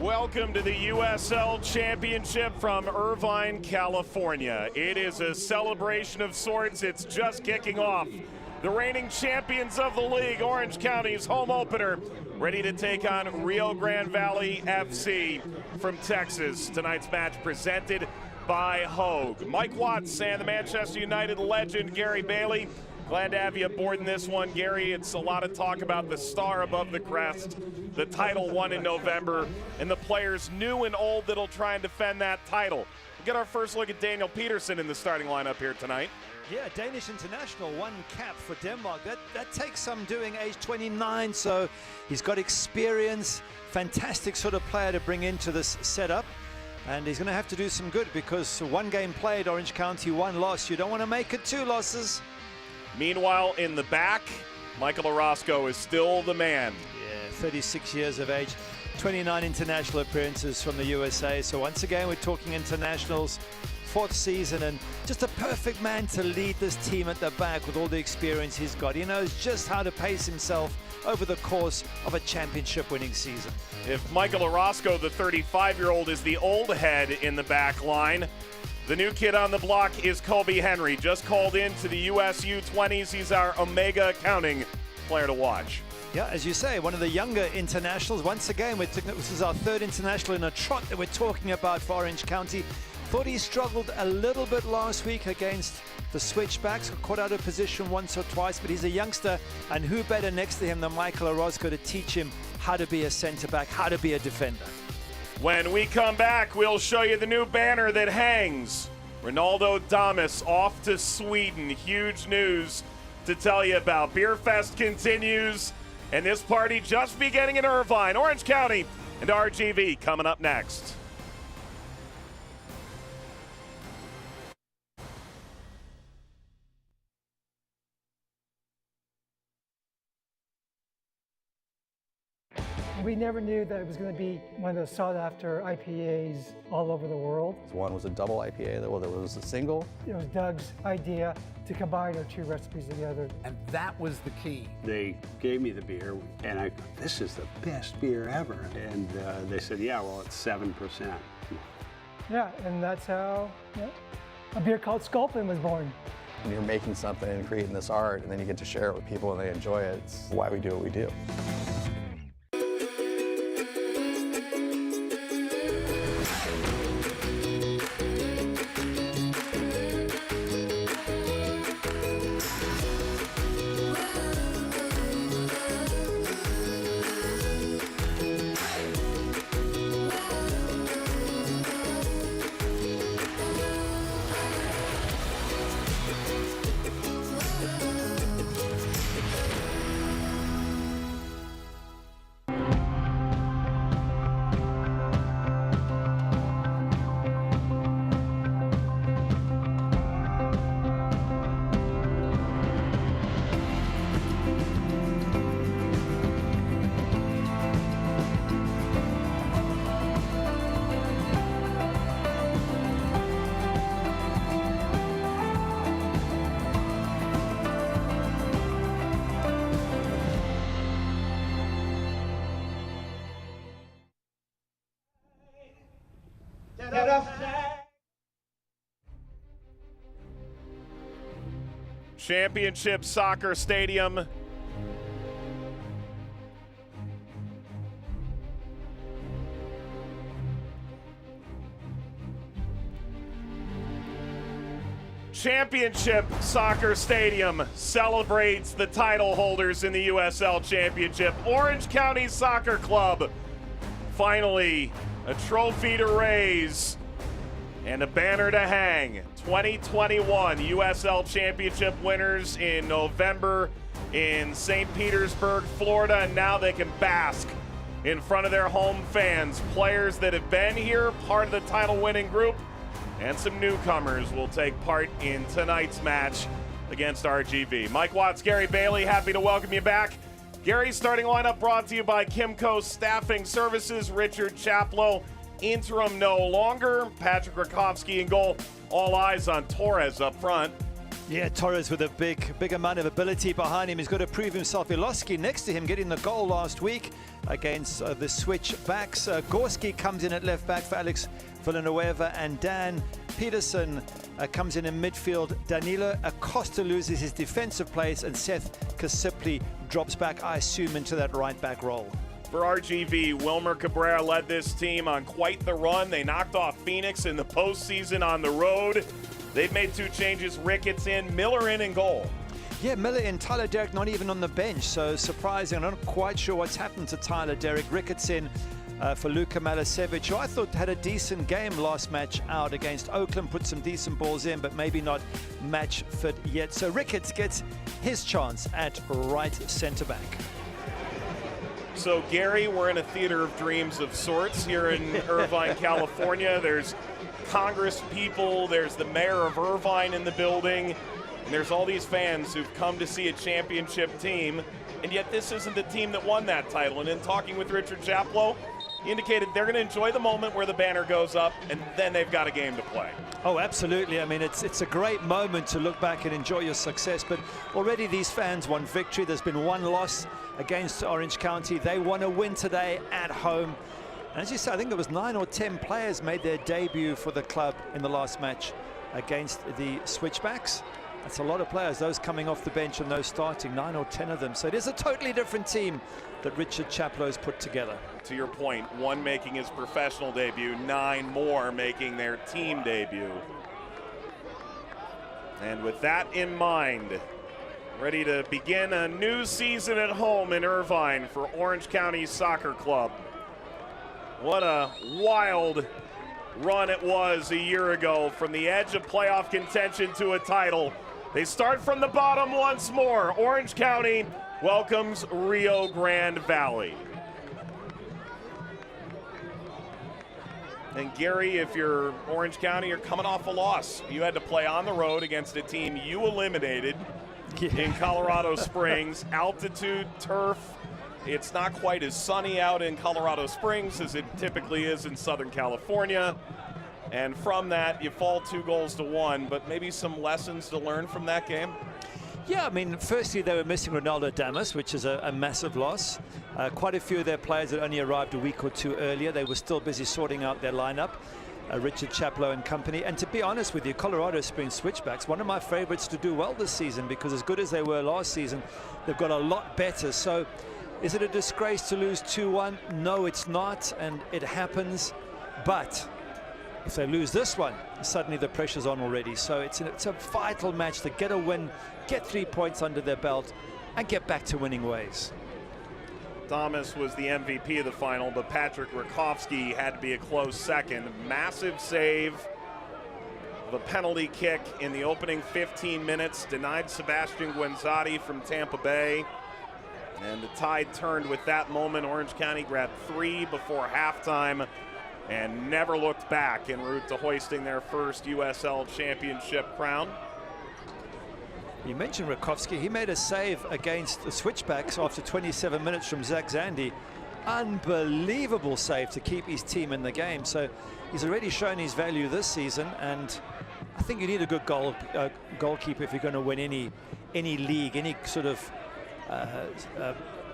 Welcome to the USL Championship from Irvine, California. It is a celebration of sorts. It's just kicking off. The reigning champions of the league, Orange County's home opener, ready to take on Rio Grande Valley FC from Texas. Tonight's match presented by Hogue. Mike Watts and the Manchester United legend Gary Bailey. Glad to have you aboard in this one, Gary. It's a lot of talk about the star above the crest, the title won in November, and the players new and old that'll try and defend that title. We'll get our first look at Daniel Peterson in the starting lineup here tonight. Yeah, Danish international, one cap for Denmark. That takes some doing, age 29, so he's got experience, fantastic sort of player to bring into this setup. And he's going to have to do some good because one game played, Orange County, one loss. You don't want to make it two losses. Meanwhile, in the back, Michael Orozco is still the man. Yeah, 36 years of age, 29 international appearances from the USA. So once again, we're talking internationals, fourth season, and just a perfect man to lead this team at the back with all the experience he's got. He knows just how to pace himself over the course of a championship winning season. If Michael Orozco, the 35-year-old, is the old head in the back line, the new kid on the block is Colby Henry, just called into the US U20s. He's our Omega Accounting player to watch. Yeah, as you say, one of the younger internationals. Once again, this is our third international in a trot that we're talking about for Orange County. Thought he struggled a little bit last week against the switchbacks, caught out of position once or twice, but he's a youngster, and who better next to him than Michael Orozco to teach him how to be a centre-back, how to be a defender. When we come back, we'll show you the new banner that hangs. Ronaldo Damas off to Sweden. Huge news to tell you about. Beer Fest continues, and this party just beginning in Irvine, Orange County, and RGV coming up next. We never knew that it was going to be one of those sought-after IPAs all over the world. One was a double IPA, well, there was a single. It was Doug's idea to combine our two recipes together. And that was the key. They gave me the beer, and I go, this is the best beer ever. And they said, yeah, well, it's 7%. Yeah, and that's how a beer called Sculpin was born. When you're making something and creating this art, and then you get to share it with people and they enjoy it, it's why we do what we do. Championship Soccer Stadium. Championship Soccer Stadium celebrates the title holders in the USL Championship. Orange County Soccer Club, finally a trophy to raise and a banner to hang. 2021 USL Championship winners in November in St. Petersburg, Florida, and now they can bask in front of their home fans. Players that have been here, part of the title-winning group, and some newcomers will take part in tonight's match against RGV. Mike Watts, Gary Bailey, happy to welcome you back. Gary's starting lineup brought to you by Kimco Staffing Services. Richard Chaplow, interim no longer. Patrick Rakowski in goal. All eyes on Torres up front. Yeah, Torres with a big amount of ability behind him. He's got to prove himself. Orozco next to him getting the goal last week against the switch backs. Gorski comes in at left back for Alex Villanueva, and Dan Peterson comes in midfield. Danilo Acosta loses his defensive place, and Seth Kasipli drops back, I assume, into that right back role. For RGV, Wilmer Cabrera led this team on quite the run. They knocked off Phoenix in the postseason on the road. They've made 2 changes. Ricketts in, Miller in goal. Yeah, Miller in, Tyler Derrick not even on the bench, so surprising. I'm not quite sure what's happened to Tyler Derrick. Ricketts in for Luka Malisevic, who I thought had a decent game last match out against Oakland, put some decent balls in, but maybe not match fit yet. So Ricketts gets his chance at right centre back. So Gary, we're in a theater of dreams of sorts here in Irvine, California. There's Congress people, there's the mayor of Irvine in the building, and there's all these fans who've come to see a championship team, and yet this isn't the team that won that title. And in talking with Richard Chaplow, he indicated they're going to enjoy the moment where the banner goes up, and then they've got a game to play. Oh, absolutely. I mean, it's a great moment to look back and enjoy your success, but already these fans want victory. There's been 1 loss against Orange County. They want to win today at home. And as you said, I think there was 9 or 10 players made their debut for the club in the last match against the Switchbacks. That's a lot of players, those coming off the bench and those starting, 9 or 10 of them. So it is a totally different team that Richard Chaplow's put together. To your point, 1 making his professional debut, 9 more making their team debut. And with that in mind, ready to begin a new season at home in Irvine for Orange County Soccer Club. What a wild run it was a year ago, from the edge of playoff contention to a title. They start from the bottom once more. Orange County welcomes Rio Grande Valley. And Gary, if you're Orange County, you're coming off a loss. You had to play on the road against a team you eliminated in Colorado Springs. Altitude, turf. It's not quite as sunny out in Colorado Springs as it typically is in Southern California. And from that, you fall 2-1, but maybe some lessons to learn from that game? Yeah, I mean, firstly, they were missing Ronaldo Damas, which is a massive loss. Quite a few of their players had only arrived a week or 2 earlier. They were still busy sorting out their lineup. Richard Chaplow and company. And to be honest with you, Colorado Springs Switchbacks, one of my favorites to do well this season, because as good as they were last season, they've got a lot better. So is it a disgrace to lose 2-1? No, it's not, and it happens. But if they lose this one, suddenly the pressure's on already. So it's a vital match to get a win, get 3 points under their belt, and get back to winning ways. Thomas was the MVP of the final, but Patrick Rakowski had to be a close second. Massive save. The penalty kick in the opening 15 minutes denied Sebastian Guenzati from Tampa Bay. And the tide turned with that moment. Orange County grabbed 3 before halftime and never looked back en route to hoisting their first USL championship crown. You mentioned Rakowski. He made a save against the Switchbacks after 27 minutes from Zach Zandi. Unbelievable save to keep his team in the game. So he's already shown his value this season, and I think you need a good goalkeeper if you're going to win any league, any sort of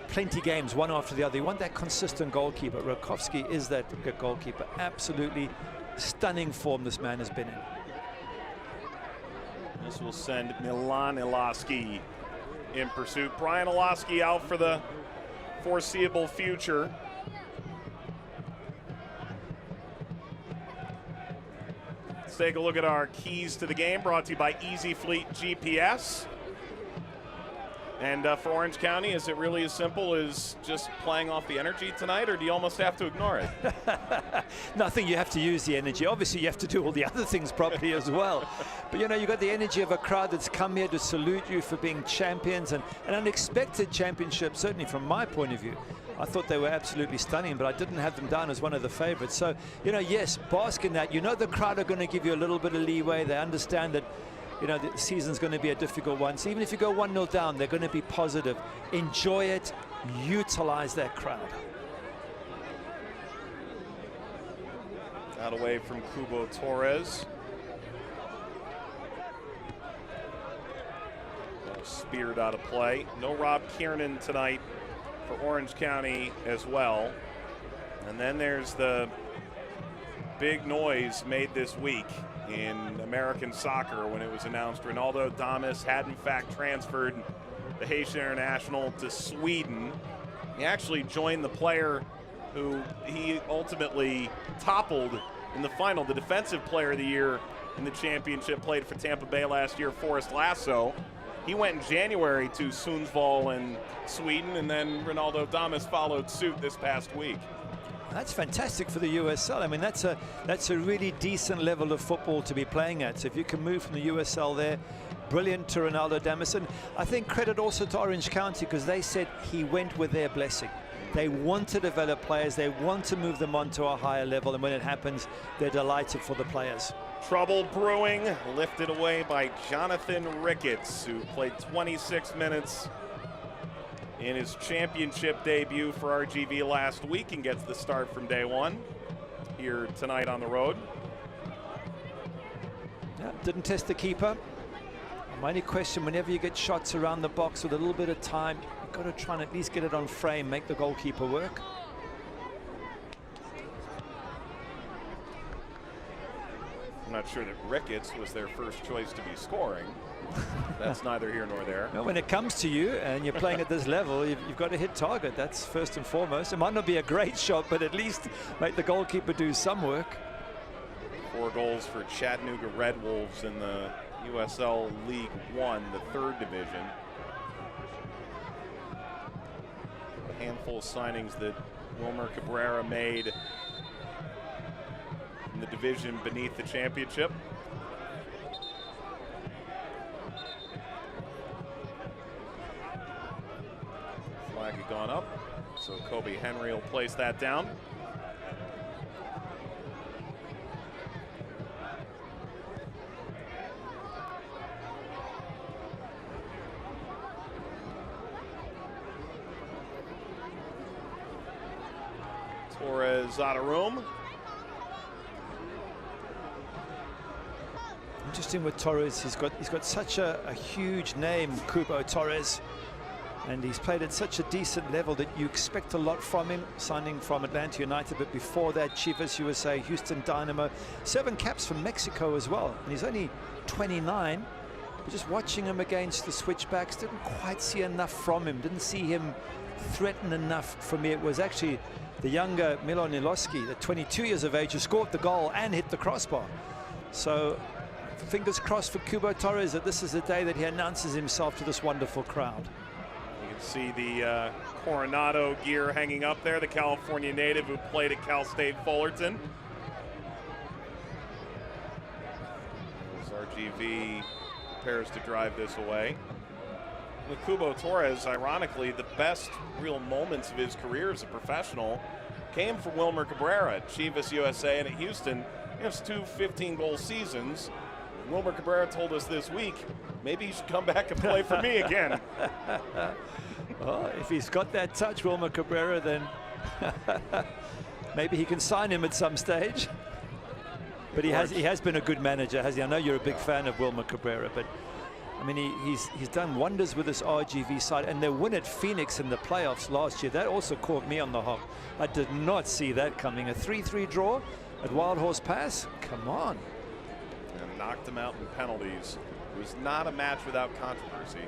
plenty games, one after the other. You want that consistent goalkeeper. Rakowski is that good goalkeeper. Absolutely stunning form this man has been in. This will send Milan Ilaski in pursuit. Brian Ilaski out for the foreseeable future. Let's take a look at our keys to the game, brought to you by Easy Fleet GPS. And for Orange County, is it really as simple as just playing off the energy tonight, or do you almost have to ignore it? No, I think you have to use the energy. Obviously, you have to do all the other things properly as well. But, you know, you've got the energy of a crowd that's come here to salute you for being champions, and an unexpected championship, certainly from my point of view. I thought they were absolutely stunning, but I didn't have them down as one of the favorites. So, you know, yes, bask in that. You know the crowd are going to give you a little bit of leeway. They understand that, you know, the season's going to be a difficult one. So even if you go 1-0 down, they're going to be positive. Enjoy it. Utilize that crowd. Out away from Kubo Torres. beard out of play. No Rob Kiernan tonight for Orange County as well. And then there's the big noise made this week in American soccer when it was announced Ronaldo Damas had in fact transferred the Haitian international to Sweden. He actually joined the player who he ultimately toppled in the final, the defensive player of the year in the championship, played for Tampa Bay last year, Forrest Lasso. He went in January to Sundsvall in Sweden, and then Ronaldo Damas followed suit this past week. That's fantastic for the USL. I mean, that's a really decent level of football to be playing at. So if you can move from the USL there, brilliant to Ronaldo Damas. And I think credit also to Orange County, because they said he went with their blessing. They want to develop players. They want to move them on to a higher level. And when it happens, they're delighted for the players. Trouble brewing, lifted away by Jonathan Ricketts, who played 26 minutes in his championship debut for RGV last week and gets the start from day one here tonight on the road. Yeah, didn't test the keeper. My only question, whenever you get shots around the box with a little bit of time, you've got to try and at least get it on frame, make the goalkeeper work. I'm not sure that Ricketts was their first choice to be scoring. That's neither here nor there. Well, when it comes to you and you're playing at this level, you've got to hit target. That's first and foremost. It might not be a great shot, but at least make the goalkeeper do some work. 4 goals for Chattanooga Red Wolves in the USL League One, the 3rd division. A handful of signings that Wilmer Cabrera made in the division beneath the championship. Flag had gone up, so Kobe Henry will place that down. Torres out of room. Interesting with Torres, he's got such a huge name, Kubo Torres, and he's played at such a decent level that you expect a lot from him, signing from Atlanta United, but before that Chivas USA, Houston Dynamo, 7 caps for Mexico as well, and he's only 29. But just watching him against the switchbacks, didn't quite see enough from him, didn't see him threaten enough for me. It was actually the younger Milon Iloski, at 22 years of age, who scored the goal and hit the crossbar. So fingers crossed for Kubo Torres that this is the day that he announces himself to this wonderful crowd. You can see the Coronado gear hanging up there, the California native who played at Cal State Fullerton. As RGV prepares to drive this away. With Kubo Torres, ironically, the best real moments of his career as a professional came from Wilmer Cabrera at Chivas USA and at Houston. He has 2 15-goal seasons. Wilmer Cabrera told us this week, maybe he should come back and play for me again. Well, if he's got that touch, Wilmer Cabrera, then maybe he can sign him at some stage. But he has been a good manager, has he? I know you're a big fan of Wilmer Cabrera, but I mean, he's done wonders with this RGV side, and their win at Phoenix in the playoffs last year, that also caught me on the hop. I did not see that coming. A 3-3 draw at Wild Horse Pass? Come on. And knocked him out in penalties. It was not a match without controversy.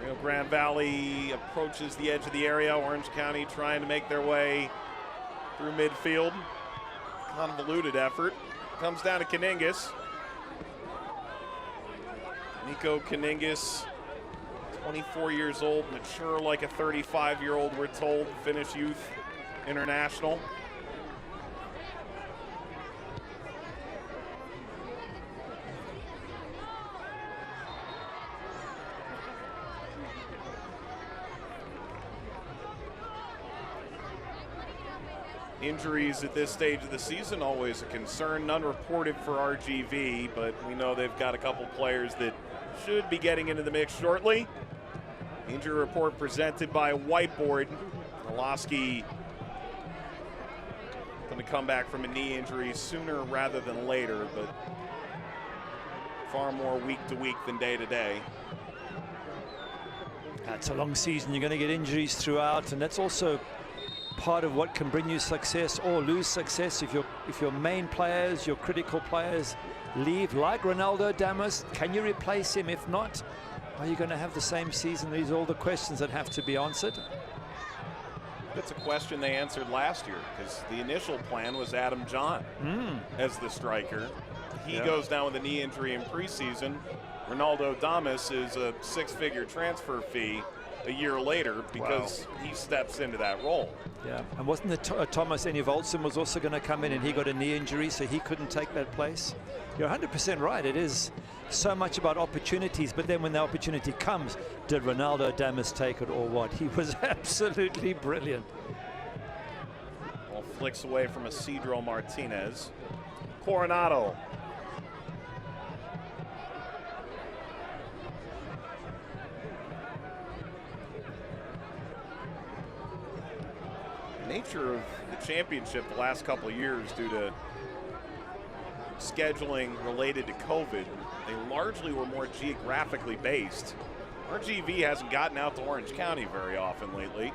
Rio Grande Valley approaches the edge of the area. Orange County trying to make their way through midfield. Convoluted effort. Comes down to Caningus. Nico Caningus, 24 years old, mature like a 35-year-old, we're told, Finnish youth international. Injuries at this stage of the season, always a concern. None reported for RGV, but we know they've got a couple players that should be getting into the mix shortly. Injury report presented by Whiteboard. Iloski going to come back from a knee injury sooner rather than later, but far more week to week than day to day. It's a long season. You're going to get injuries throughout, and that's also part of what can bring you success or lose success. If your main players, your critical players leave, like Ronaldo Damas, can you replace him? If not, are you going to have the same season? These are all the questions that have to be answered. That's a question they answered last year, because the initial plan was Adam John as the striker. He goes down with a knee injury in preseason. Ronaldo Damas is a 6-figure transfer fee a year later because he steps into that role. Yeah, and wasn't it Thomas Enivoldsen was also going to come in, and he got a knee injury, so he couldn't take that place. You're 100% right. It is so much about opportunities, but then when the opportunity comes, did Ronaldo Damas take it or what? He was absolutely brilliant. Ball flicks away from Isidro Martinez. Coronado. Nature of the championship the last couple of years, due to scheduling related to COVID, they largely were more geographically based. RGV hasn't gotten out to Orange County very often lately.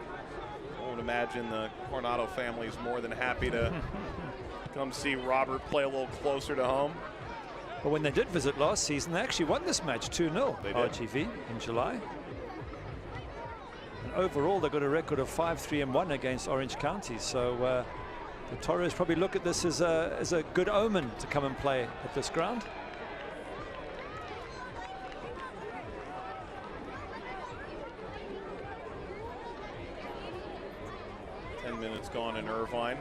I would imagine the Coronado family is more than happy to come see Robert play a little closer to home. But when they did visit last season, they actually won this match 2-0, RGV, in July. And overall, they got a record of 5-3-1 against Orange County. So the Torres probably look at this as a good omen to come and play at this ground. Minutes gone in Irvine.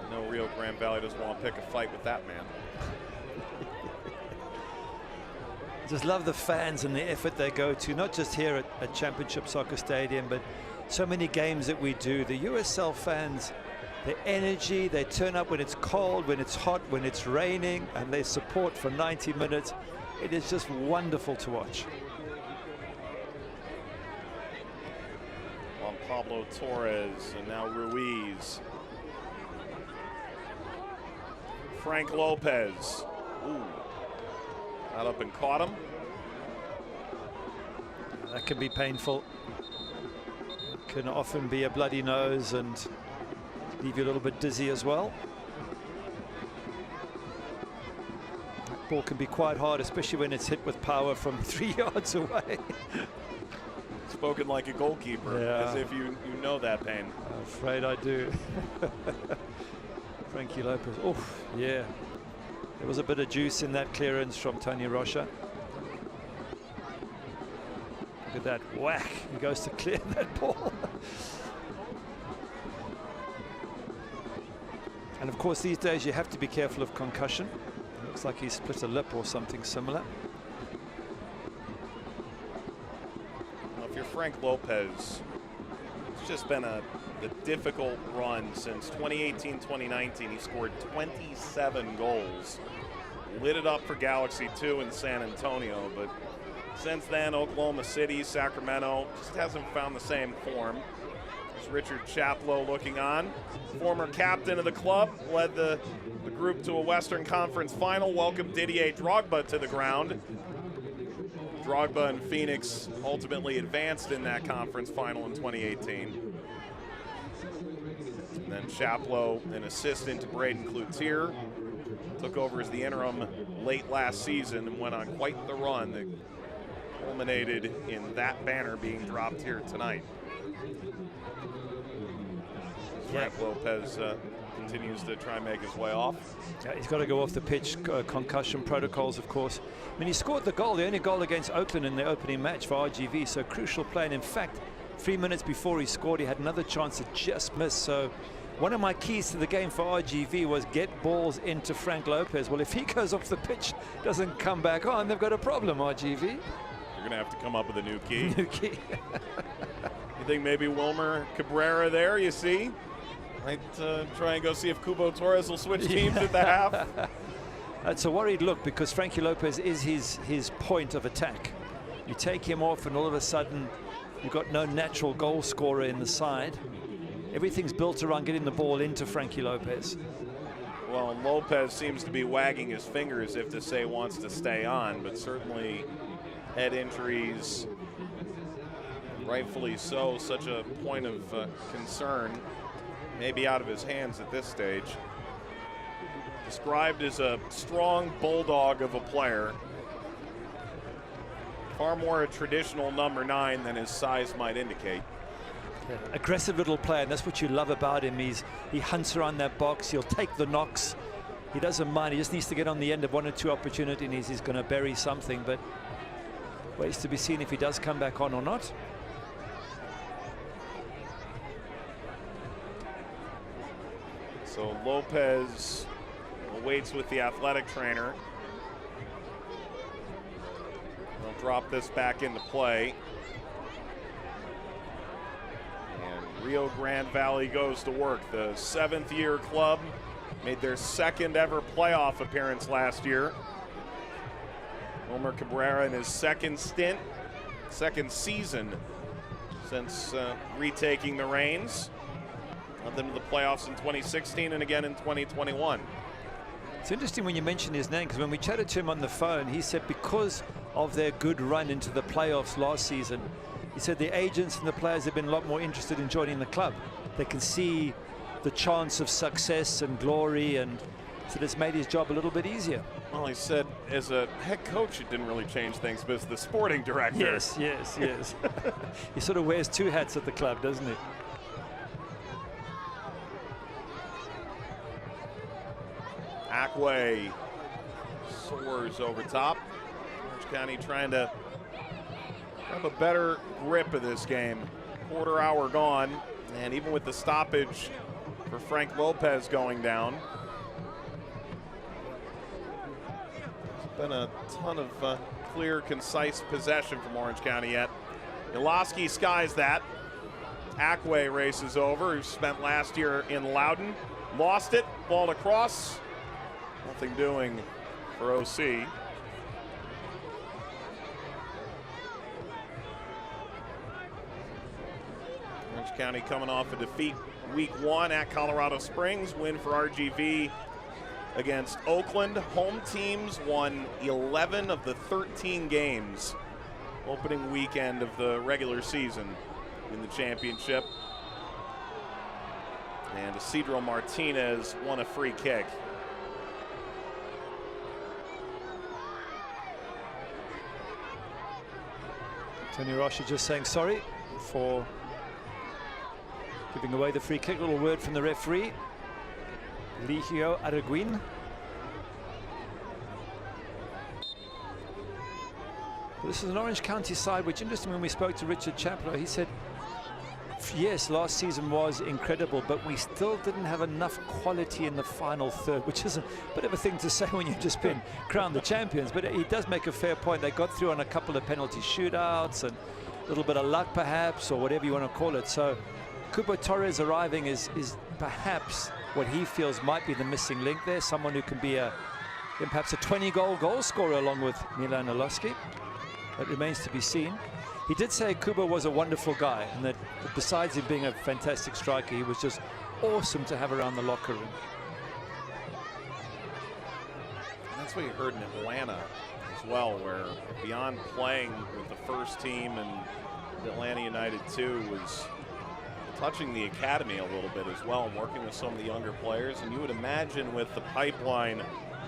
No, Rio Grande Valley doesn't want to pick a fight with that man. Just love the fans and the effort they go to, not just here at Championship Soccer Stadium, but so many games that we do. The USL fans, their energy, they turn up when it's cold, when it's hot, when it's raining, and they support for 90 minutes. It is just wonderful to watch. Pablo Torres, and now Ruiz. Frank Lopez. Ooh. Got up and caught him. That can be painful. It can often be a bloody nose and leave you a little bit dizzy as well. That ball can be quite hard, especially when it's hit with power from 3 yards away. Spoken like a goalkeeper, as if you know that pain. I'm afraid I do. Frankie Lopez. Oh, yeah. There was a bit of juice in that clearance from Tony Rocha. Look at that whack. He goes to clear that ball. And of course, these days you have to be careful of concussion. It looks like he split a lip or something similar. Frank Lopez, it's just been a difficult run since 2018-2019. He scored 27 goals, lit it up for Galaxy 2 in San Antonio, but since then, Oklahoma City, Sacramento, just hasn't found the same form. There's Richard Chaplow looking on, former captain of the club, led the group to a Western Conference final, welcomed Didier Drogba to the ground. Drogba and Phoenix ultimately advanced in that conference final in 2018. And then Chaplow, an assistant to Braden Cloutier, took over as the interim late last season and went on quite the run that culminated in that banner being dropped here tonight. Frank Lopez continues to try and make his way off. Yeah, he's got to go off the pitch. Concussion protocols, of course. I mean, he scored the goal, the only goal against Oakland in the opening match for RGV, so crucial play. And in fact, 3 minutes before he scored, he had another chance that just missed. So one of my keys to the game for RGV was get balls into Frank Lopez. Well, if he goes off the pitch, doesn't come back on, they've got a problem, RGV. You're going to have to come up with a new key. New key. You think maybe Wilmer Cabrera there, you see? Might try and go see if Cubo Torres will switch teams at the half. That's a worried look, because Frankie Lopez is his point of attack. You take him off and all of a sudden you've got no natural goal scorer in the side. Everything's built around getting the ball into Frankie Lopez. Well, Lopez seems to be wagging his fingers if to say wants to stay on, but certainly head injuries Rightfully so, such a point of concern, maybe out of his hands at this stage. Described as a strong bulldog of a player. Far more a traditional number 9 than his size might indicate. Yeah, aggressive little player, and that's what you love about him. He hunts around that box, he'll take the knocks. He doesn't mind, he just needs to get on the end of 1 or 2 opportunities. He's going to bury something, but waits to be seen if he does come back on or not. So Lopez waits with the athletic trainer. They'll drop this back into play. And Rio Grande Valley goes to work. The 7th-year club made their 2nd ever playoff appearance last year. Omer Cabrera in his 2nd stint, 2nd season since retaking the reins. Led them to the playoffs in 2016 and again in 2021. It's interesting when you mention his name, because when we chatted to him on the phone, he said because of their good run into the playoffs last season, he said the agents and the players have been a lot more interested in joining the club. They can see the chance of success and glory, and so it's made his job a little bit easier. Well, he said as a head coach, it didn't really change things, but as the sporting director. Yes, yes, yes. He sort of wears 2 hats at the club, doesn't he? Ackway soars over top. Orange County trying to have a better grip of this game. Quarter hour gone, and even with the stoppage for Frank Lopez going down, there's been a ton of clear, concise possession from Orange County yet. Iloski skies that. Ackway races over, who spent last year in Loudon. Lost it, ball across. Nothing doing for OC. Orange County coming off a defeat week 1 at Colorado Springs. Win for RGV against Oakland. Home teams won 11 of the 13 games opening weekend of the regular season in the championship. And Isidro Martinez won a free kick. Tony Rocha just saying sorry for giving away the free kick. Little word from the referee, Ligio Araguin. This is an Orange County side, which interesting, when we spoke to Richard Chaplow, he said, yes, last season was incredible, but we still didn't have enough quality in the final third, which is a bit of a thing to say when you've just been crowned the champions. But he does make a fair point. They got through on a couple of penalty shootouts and a little bit of luck, perhaps, or whatever you want to call it. So Kubo Torres arriving is perhaps what he feels might be the missing link there, someone who can be perhaps a 20-goal scorer along with Milan Iloski. That remains to be seen. He did say Kubo was a wonderful guy, and that besides him being a fantastic striker, he was just awesome to have around the locker room. And that's what you heard in Atlanta as well, where beyond playing with the first team and Atlanta United 2 was touching the academy a little bit as well and working with some of the younger players. And you would imagine with the pipeline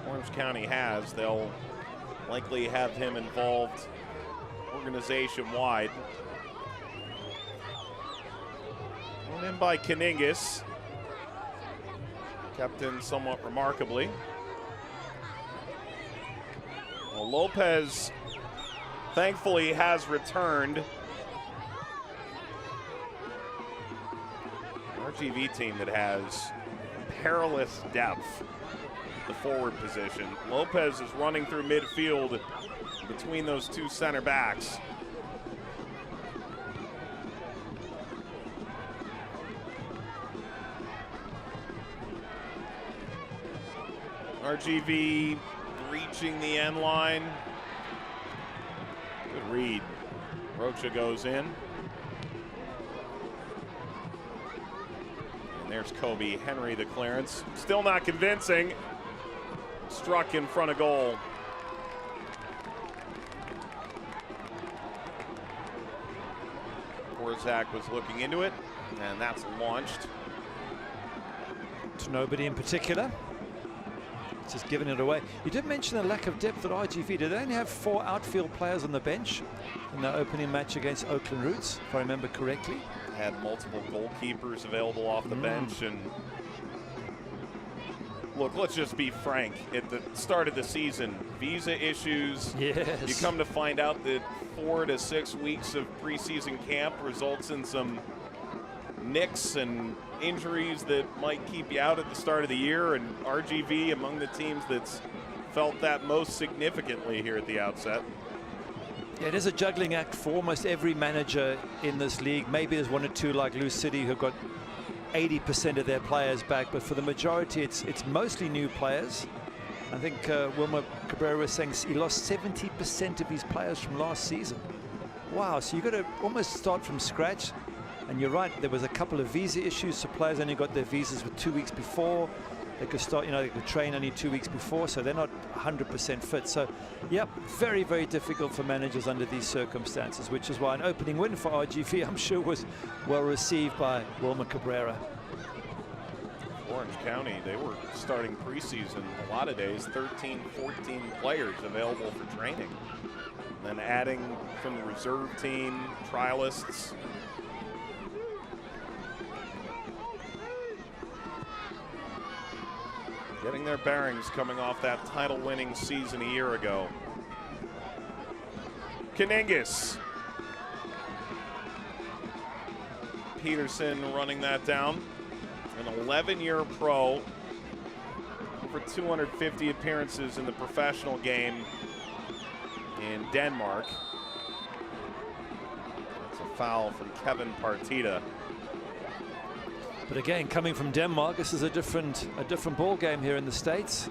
Orange County has, they'll likely have him involved organization-wide. Thrown in by Kaningas. Kept in somewhat remarkably. Well, Lopez thankfully has returned. RGV team that has perilous depth at the forward position. Lopez is running through midfield between those 2 center backs. RGV reaching the end line. Good read. Rocha goes in. And there's Kobe Henry, the clearance. Still not convincing. Struck in front of goal. before Zach was looking into it, and that's launched. To nobody in particular. Just giving it away. You did mention a lack of depth at RGV. Did they only have 4 outfield players on the bench in the opening match against Oakland Roots, if I remember correctly? Had multiple goalkeepers available off the bench, and look, let's just be frank. At the start of the season, visa issues. Yes. You come to find out that 4 to 6 weeks of preseason camp results in some nicks and injuries that might keep you out at the start of the year, and RGV among the teams that's felt that most significantly here at the outset. Yeah, it is a juggling act for almost every manager in this league. Maybe there's 1 or 2 like Lou City who've got 80% of their players back, but for the majority it's mostly new players. I think Wilmer Cabrera was saying he lost 70% of his players from last season. Wow, so you've got to almost start from scratch. And you're right, there was a couple of visa issues, so players only got their visas with 2 weeks before. They could start, they could train only 2 weeks before, so they're not 100% fit. So, yep, very, very difficult for managers under these circumstances, which is why an opening win for RGV, I'm sure, was well received by Wilmer Cabrera. Orange County, they were starting preseason a lot of days, 13, 14 players available for training. Then adding from the reserve team, trialists. Getting their bearings coming off that title-winning season a year ago. Caningis. Peterson running that down. An 11-year pro. Over 250 appearances in the professional game in Denmark. That's a foul from Kevin Partida. But again, coming from Denmark, this is a different ball game here in the States.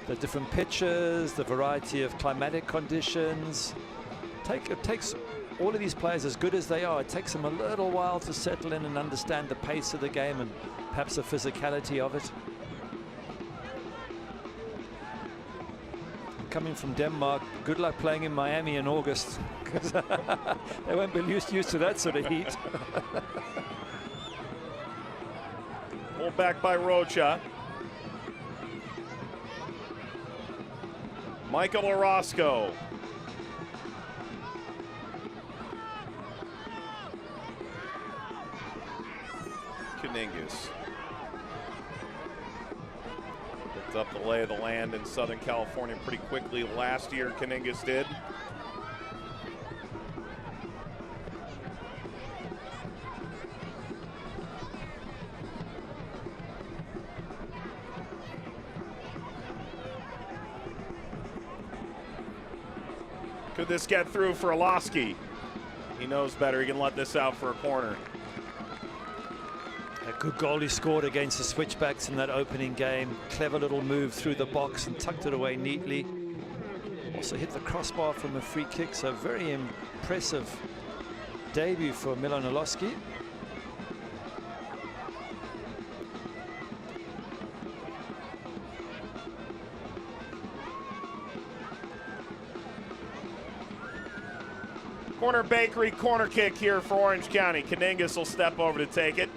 The different pitches, the variety of climatic conditions. It takes all of these players, as good as they are, it takes them a little while to settle in and understand the pace of the game and perhaps the physicality of it. Coming from Denmark, good luck playing in Miami in August, because they won't be used to that sort of heat. Pulled back by Rocha. Michael Orozco. Caningis. Picked up the lay of the land in Southern California pretty quickly last year, Caningis did. Could this get through for Orozco? He knows better. He can let this out for a corner. A good goal he scored against the Switchbacks in that opening game. Clever little move through the box and tucked it away neatly. Also hit the crossbar from a free kick, so very impressive debut for Milan Orozco. Corner Bakery corner kick here for Orange County. Caningis will step over to take it.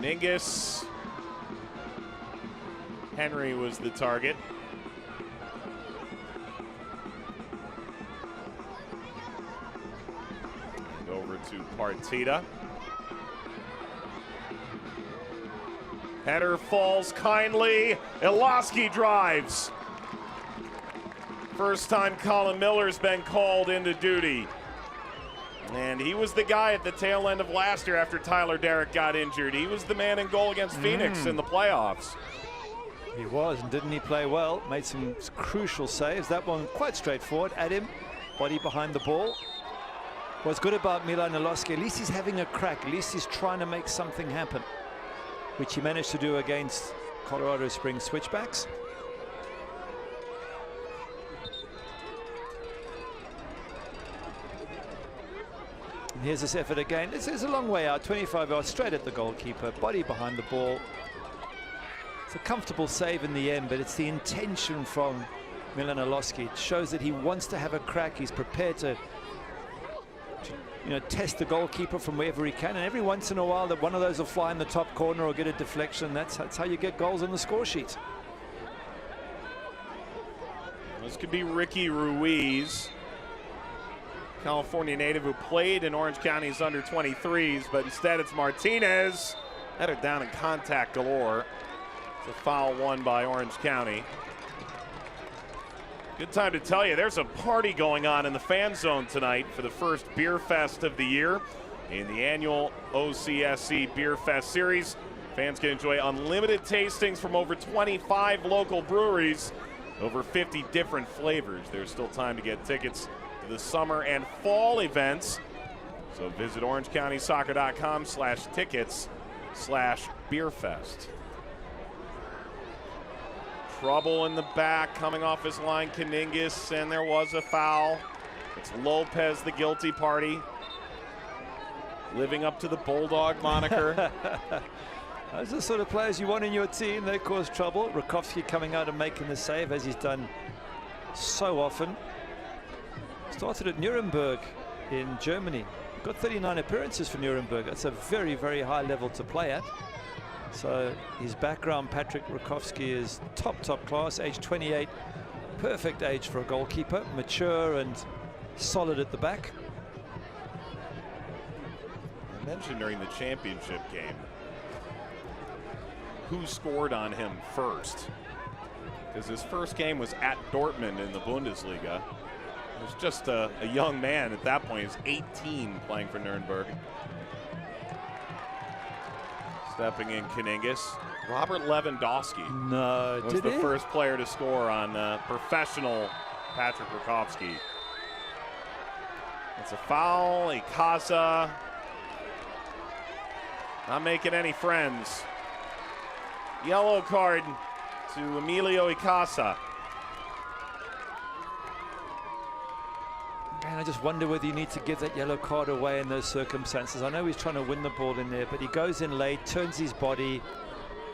Caningis. Henry was the target. And over to Partida. Header falls kindly. Orozco drives. First time Colin Miller's been called into duty. And he was the guy at the tail end of last year after Tyler Derrick got injured. He was the man in goal against Phoenix in the playoffs. He was, and didn't he play well? Made some crucial saves. That one quite straightforward. At him, body behind the ball. What's good about Milan Orozco, at least he's having a crack. At least he's trying to make something happen, which he managed to do against Colorado Springs Switchbacks. And here's this effort again. This is a long way out, 25 yards, straight at the goalkeeper, body behind the ball. It's a comfortable save in the end, but it's the intention from Milan Orozco. It shows that he wants to have a crack. He's prepared to test the goalkeeper from wherever he can, and every once in a while that one of those will fly in the top corner or get a deflection. That's how you get goals on the score sheet. This could be Ricky Ruiz, California native who played in Orange County's under-23s, but instead it's Martinez. Headed down in contact galore. It's a foul won by Orange County. Good time to tell you, there's a party going on in the fan zone tonight for the first beer fest of the year in the annual OCSC Beer Fest series. Fans can enjoy unlimited tastings from over 25 local breweries, over 50 different flavors. There's still time to get tickets to the summer and fall events. So visit orangecountySoccer.com/tickets/beerfest. Trouble in the back coming off his line, Caningis, and there was a foul. It's Lopez, the guilty party, living up to the Bulldog moniker. Those are the sort of players you want in your team. They cause trouble. Rakowski coming out and making the save, as he's done so often. Started at Nuremberg in Germany. Got 39 appearances for Nuremberg. That's a very, very high level to play at. So his background, Patrick Rakowski, is top class, age 28. Perfect age for a goalkeeper, mature and solid at the back. I mentioned during the championship game who scored on him first, because his first game was at Dortmund in the Bundesliga. He was just a young man at that point. He was 18 playing for Nuremberg. Stepping in Caningis. Robert Lewandowski was the first player to score on professional Patrick Rakowski. It's a foul. Icaza not making any friends. Yellow card to Emilio Icaza. And I just wonder whether you need to give that yellow card away in those circumstances. I know he's trying to win the ball in there, but he goes in late, turns his body,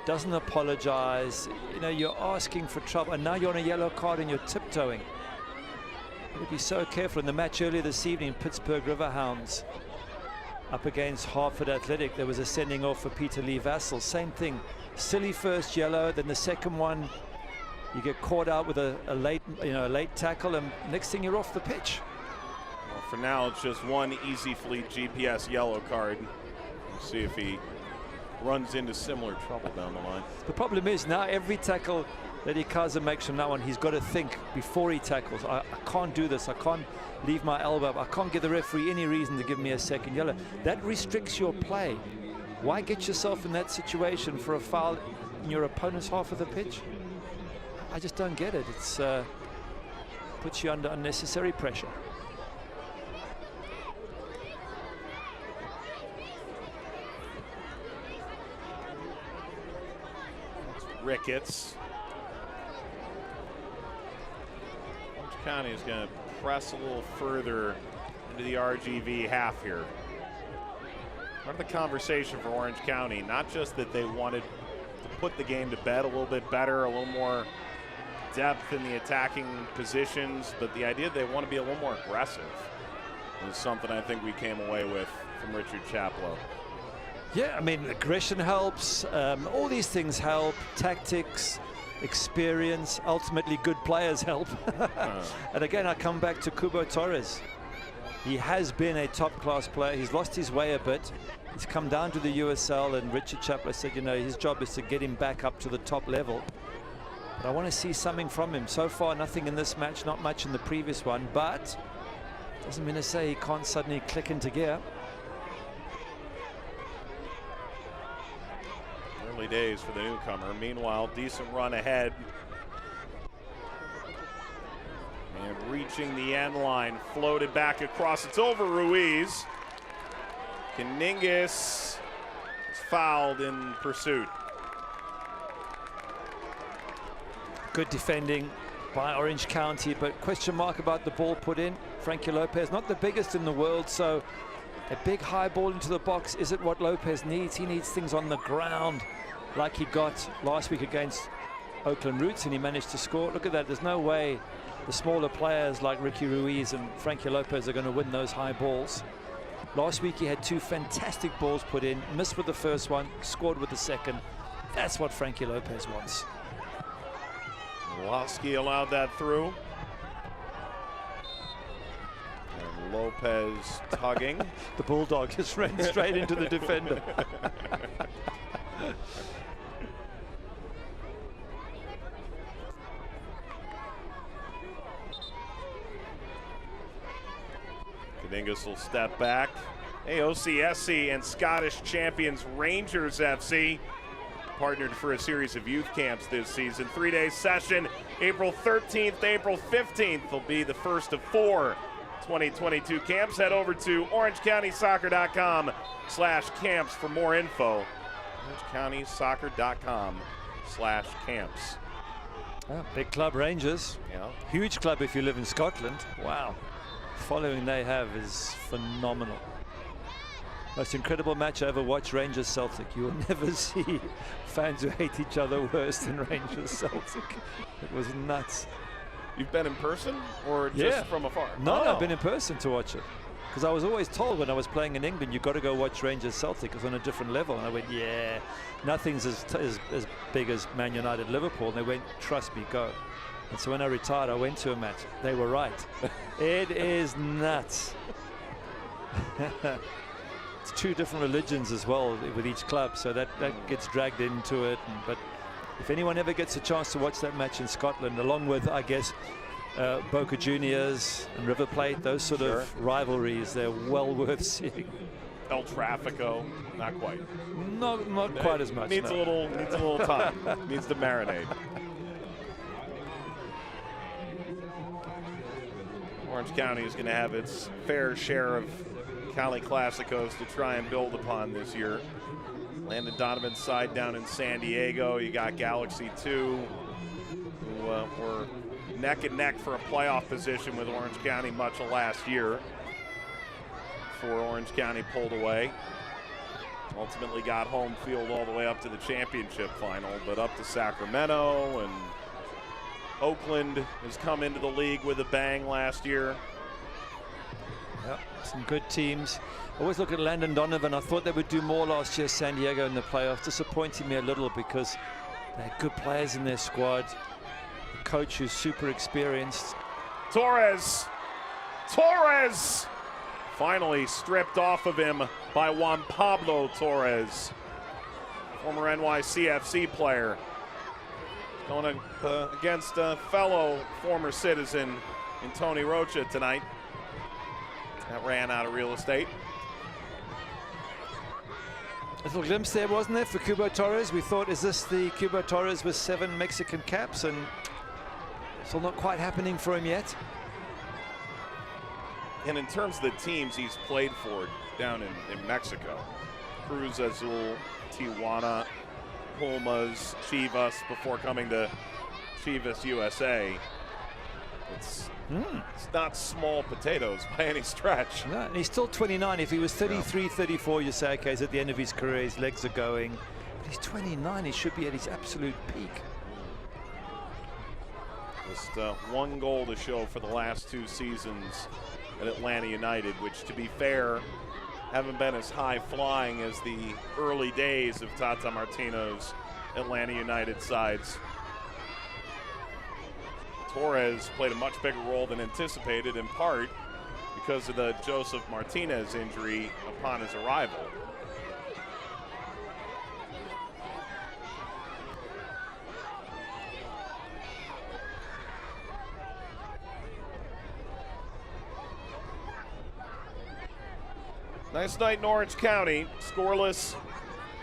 doesn't apologize. You know, you're asking for trouble, and now you're on a yellow card and you're tiptoeing. You've got to be so careful. In the match earlier this evening, Pittsburgh Riverhounds up against Hartford Athletic, there was a sending off for Peter Lee Vassell. Same thing, silly first yellow, then the second one, you get caught out with a late tackle, and next thing you're off the pitch. Well, for now, it's just one Easy Fleet GPS yellow card. We'll see if he runs into similar trouble down the line. The problem is now every tackle that Icaza makes from that one, he's got to think before he tackles. I can't do this. I can't leave my elbow up. I can't give the referee any reason to give me a second yellow. That restricts your play. Why get yourself in that situation for a foul in your opponent's half of the pitch? I just don't get it. It's puts you under unnecessary pressure. Ricketts. Orange County is going to press a little further into the RGV half here. Part of the conversation for Orange County, not just that they wanted to put the game to bed a little bit better, a little more depth in the attacking positions, but the idea they want to be a little more aggressive is something I think we came away with from Richard Chaplow. Yeah, I mean, aggression helps. All these things help. Tactics, experience, ultimately good players help. And again, I come back to Kubo Torres. He has been a top-class player. He's lost his way a bit. He's come down to the USL, and Richard Chaplow said, you know, his job is to get him back up to the top level. But I want to see something from him. So far, nothing in this match, not much in the previous one, but doesn't mean to say he can't suddenly click into gear. Early days for the newcomer. Meanwhile, decent run ahead. And reaching the end line, floated back across. It's over Ruiz. Caningis is fouled in pursuit. Good defending by Orange County, but question mark about the ball put in. Frankie Lopez, not the biggest in the world, so a big high ball into the box isn't what Lopez needs. He needs things on the ground. like he got last week against Oakland Roots, and he managed to score. Look at that. There's no way the smaller players like Ricky Ruiz and Frankie Lopez are going to win those high balls. Last week he had 2 fantastic balls put in, missed with the first one, scored with the second. That's what Frankie Lopez wants. Orozco allowed that through. And Lopez tugging. The Bulldog just ran straight into the defender. Kadingas will step back. AOCSC and Scottish champions Rangers FC partnered for a series of youth camps this season. 3-day session, April 13th to April 15th will be the first of 4 2022 camps. Head over to orangecountysoccer.com/camps for more info. orangecountysoccer.com/camps. Oh, big club, Rangers. Yeah. Huge club if you live in Scotland. Wow. Following they have is phenomenal. Most incredible match I ever watched, Rangers Celtic. You will never see fans who hate each other worse than Rangers Celtic. It was nuts. You've been in person or just from afar? No, I've been in person to watch it. Because I was always told when I was playing in England, you've got to go watch Rangers Celtic. It was on a different level. And I went, yeah, nothing's as big as Man United Liverpool. And they went, trust me, go. And so when I retired, I went to a match. They were right. It is nuts. It's 2 different religions as well with each club, so that gets dragged into it. But if anyone ever gets a chance to watch that match in Scotland, along with, I guess, Boca Juniors and River Plate, those sort of rivalries, they're well worth seeing. El Tráfico, not quite. Not quite as much. Needs a little time. Needs to marinate. Orange County is going to have its fair share of Cali Classicos to try and build upon this year. Landon Donovan's side down in San Diego. You got Galaxy 2, who were neck and neck for a playoff position with Orange County much of last year before Orange County pulled away. Ultimately got home field all the way up to the championship final, but up to Sacramento, and Oakland has come into the league with a bang last year. Yep, some good teams. I always look at Landon Donovan. I thought they would do more last year, San Diego, in the playoffs. Disappointing me a little because they had good players in their squad. A coach who's super experienced. Torres! Finally stripped off of him by Juan Pablo Torres, former NYCFC player. Going against a fellow former citizen in Tony Rocha tonight. That ran out of real estate. A little glimpse there, wasn't there, for Cubo Torres? We thought, is this the Cubo Torres with 7 Mexican caps? And still not quite happening for him yet. And in terms of the teams he's played for down in Mexico, Cruz Azul, Tijuana, Pumas, Chivas, before coming to Chivas USA. It's not small potatoes by any stretch. No, and he's still 29. If he was 33, 34, you say, okay, he's at the end of his career, his legs are going. But he's 29, he should be at his absolute peak. Just 1 goal to show for the last 2 seasons at Atlanta United, which, to be fair, haven't been as high flying as the early days of Tata Martino's Atlanta United sides. Torres played a much bigger role than anticipated, in part because of the Joseph Martinez injury upon his arrival. Nice night in Orange County, scoreless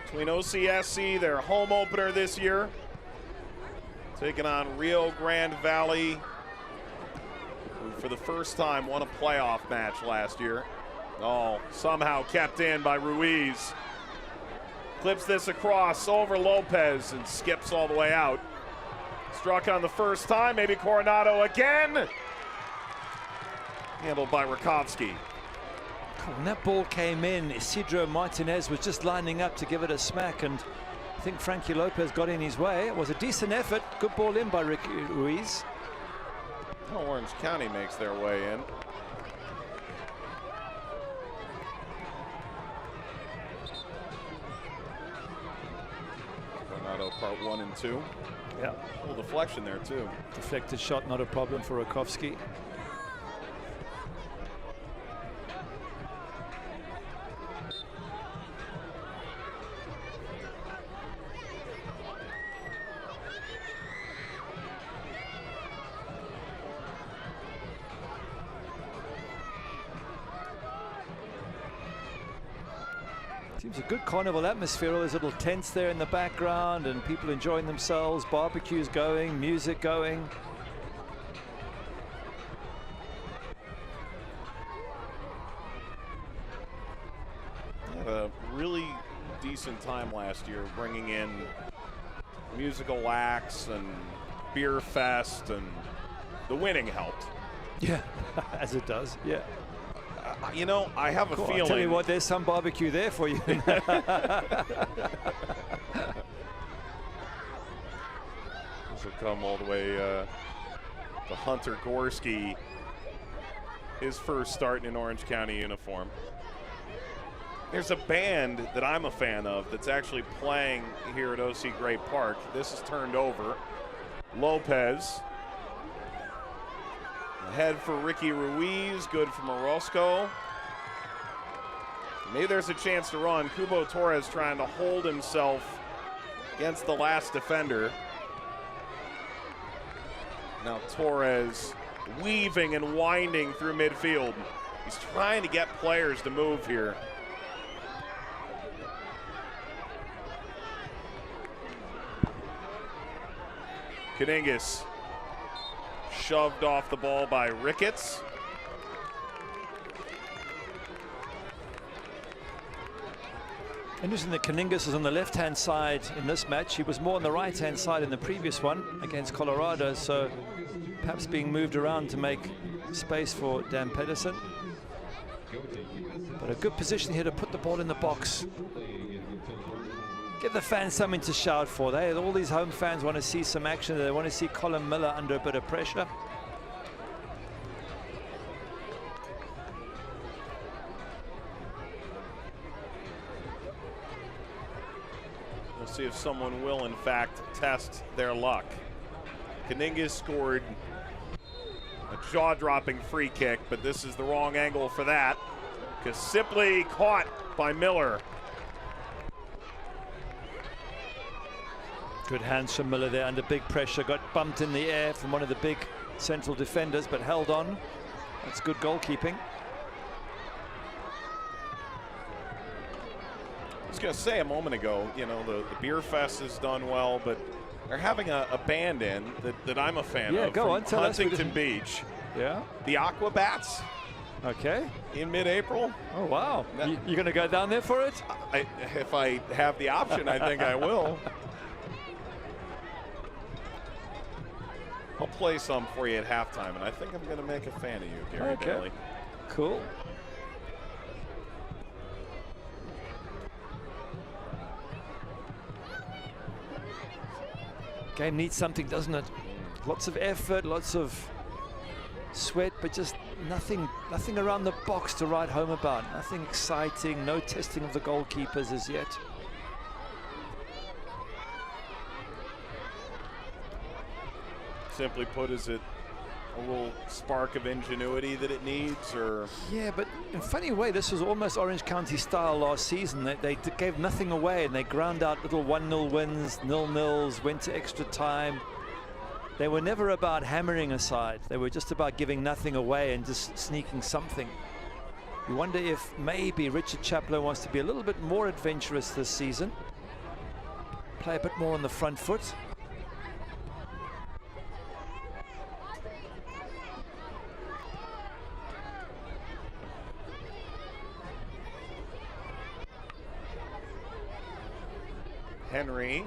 between OCSC, their home opener this year, taking on Rio Grande Valley, who for the first time won a playoff match last year. Oh, somehow kept in by Ruiz. Clips this across over Lopez and skips all the way out. Struck on the first time, maybe Coronado again. Handled by Rakowski. When that ball came in, Isidro Martinez was just lining up to give it a smack, and think Frankie Lopez got in his way. It was a decent effort. Good ball in by Ricky Ruiz. Orange County makes their way in. Tornado part 1 and 2. Yeah. A little deflection there too. Deflected shot, not a problem for Rakowski. Seems a good carnival atmosphere, all those little tents there in the background and people enjoying themselves, barbecues going, music going. Had a really decent time last year bringing in musical acts and beer fest, and the winning helped. Yeah, as it does, yeah. You know, I have a feeling. I'll tell you what, there's some barbecue there for you. This will come all the way to Hunter Gorski, his first start in an Orange County uniform. There's a band that I'm a fan of that's actually playing here at OC Great Park. This is turned over. Lopez. Head for Ricky Ruiz, good from Orozco. Maybe there's a chance to run. Kubo Torres trying to hold himself against the last defender. Now Torres weaving and winding through midfield. He's trying to get players to move here. Caningus shoved off the ball by Ricketts. Interesting that Caningus is on the left-hand side in this match. He was more on the right-hand side in the previous one against Colorado, so perhaps being moved around to make space for Dan Pedersen. But a good position here to put the ball in the box. Give the fans something to shout for. All these home fans want to see some action. They want to see Colin Miller under a bit of pressure. We'll see if someone will, in fact, test their luck. Caningus scored a jaw-dropping free kick, but this is the wrong angle for that, because simply caught by Miller. Good hands from Miller there under big pressure. Got bumped in the air from one of the big central defenders, but held on. That's good goalkeeping. I was going to say a moment ago, you know, the Beer Fest has done well, but they're having a band in that I'm a fan of. Yeah, go on, tell us. Huntington Beach. Yeah. The Aquabats. Okay. In mid-April. Oh, wow. You're going to go down there for it? If I have the option, I think I will. I'll play some for you at halftime, and I think I'm going to make a fan of you, Gary Bailey. Cool. Game needs something, doesn't it? Lots of effort, lots of sweat, but just nothing around the box to write home about. Nothing exciting, no testing of the goalkeepers as yet. Simply put, is it a little spark of ingenuity that it needs, or? Yeah, but in a funny way, this was almost Orange County style last season. They gave nothing away, and they ground out little 1-0 wins, 0-0s, went to extra time. They were never about hammering a side. They were just about giving nothing away and just sneaking something. You wonder if maybe Richard Chaplow wants to be a little bit more adventurous this season. Play a bit more on the front foot. Henry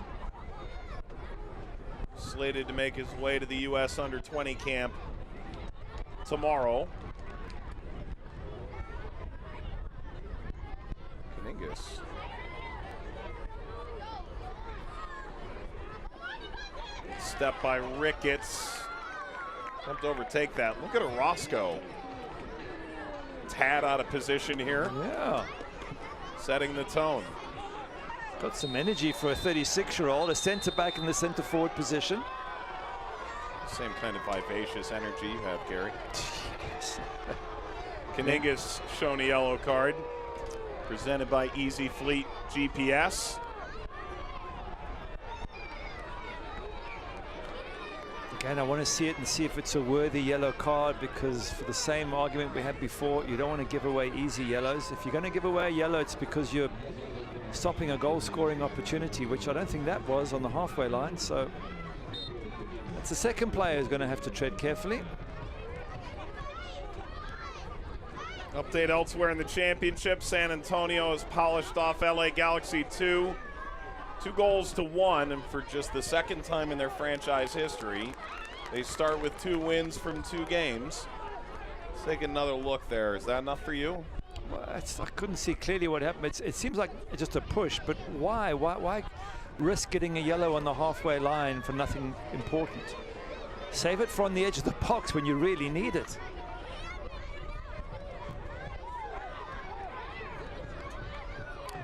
slated to make his way to the U.S. Under-20 camp tomorrow. Caningus Step by Ricketts. Attempt to overtake that. Look at Orozco. Tad out of position here. Yeah. Setting the tone. Got some energy for a 36-year-old, a centre back in the centre forward position. Same kind of vivacious energy you have, Gary. Yes. Kaningas shown a yellow card. Presented by Easy Fleet GPS. Again, I want to see it and see if it's a worthy yellow card, because for the same argument we had before, you don't want to give away easy yellows. If you're going to give away a yellow, it's because you're stopping a goal-scoring opportunity, which I don't think that was on the halfway line. So that's the second player who's going to have to tread carefully. Update elsewhere in the championship. San Antonio has polished off LA Galaxy 2 2-1, and for just the second time in their franchise history, they start with 2 wins from 2 games. Let's take another look there. Is that enough for you? Well, I couldn't see clearly what happened. It seems like just a push, but why? Why risk getting a yellow on the halfway line for nothing important? Save it for on the edge of the box when you really need it.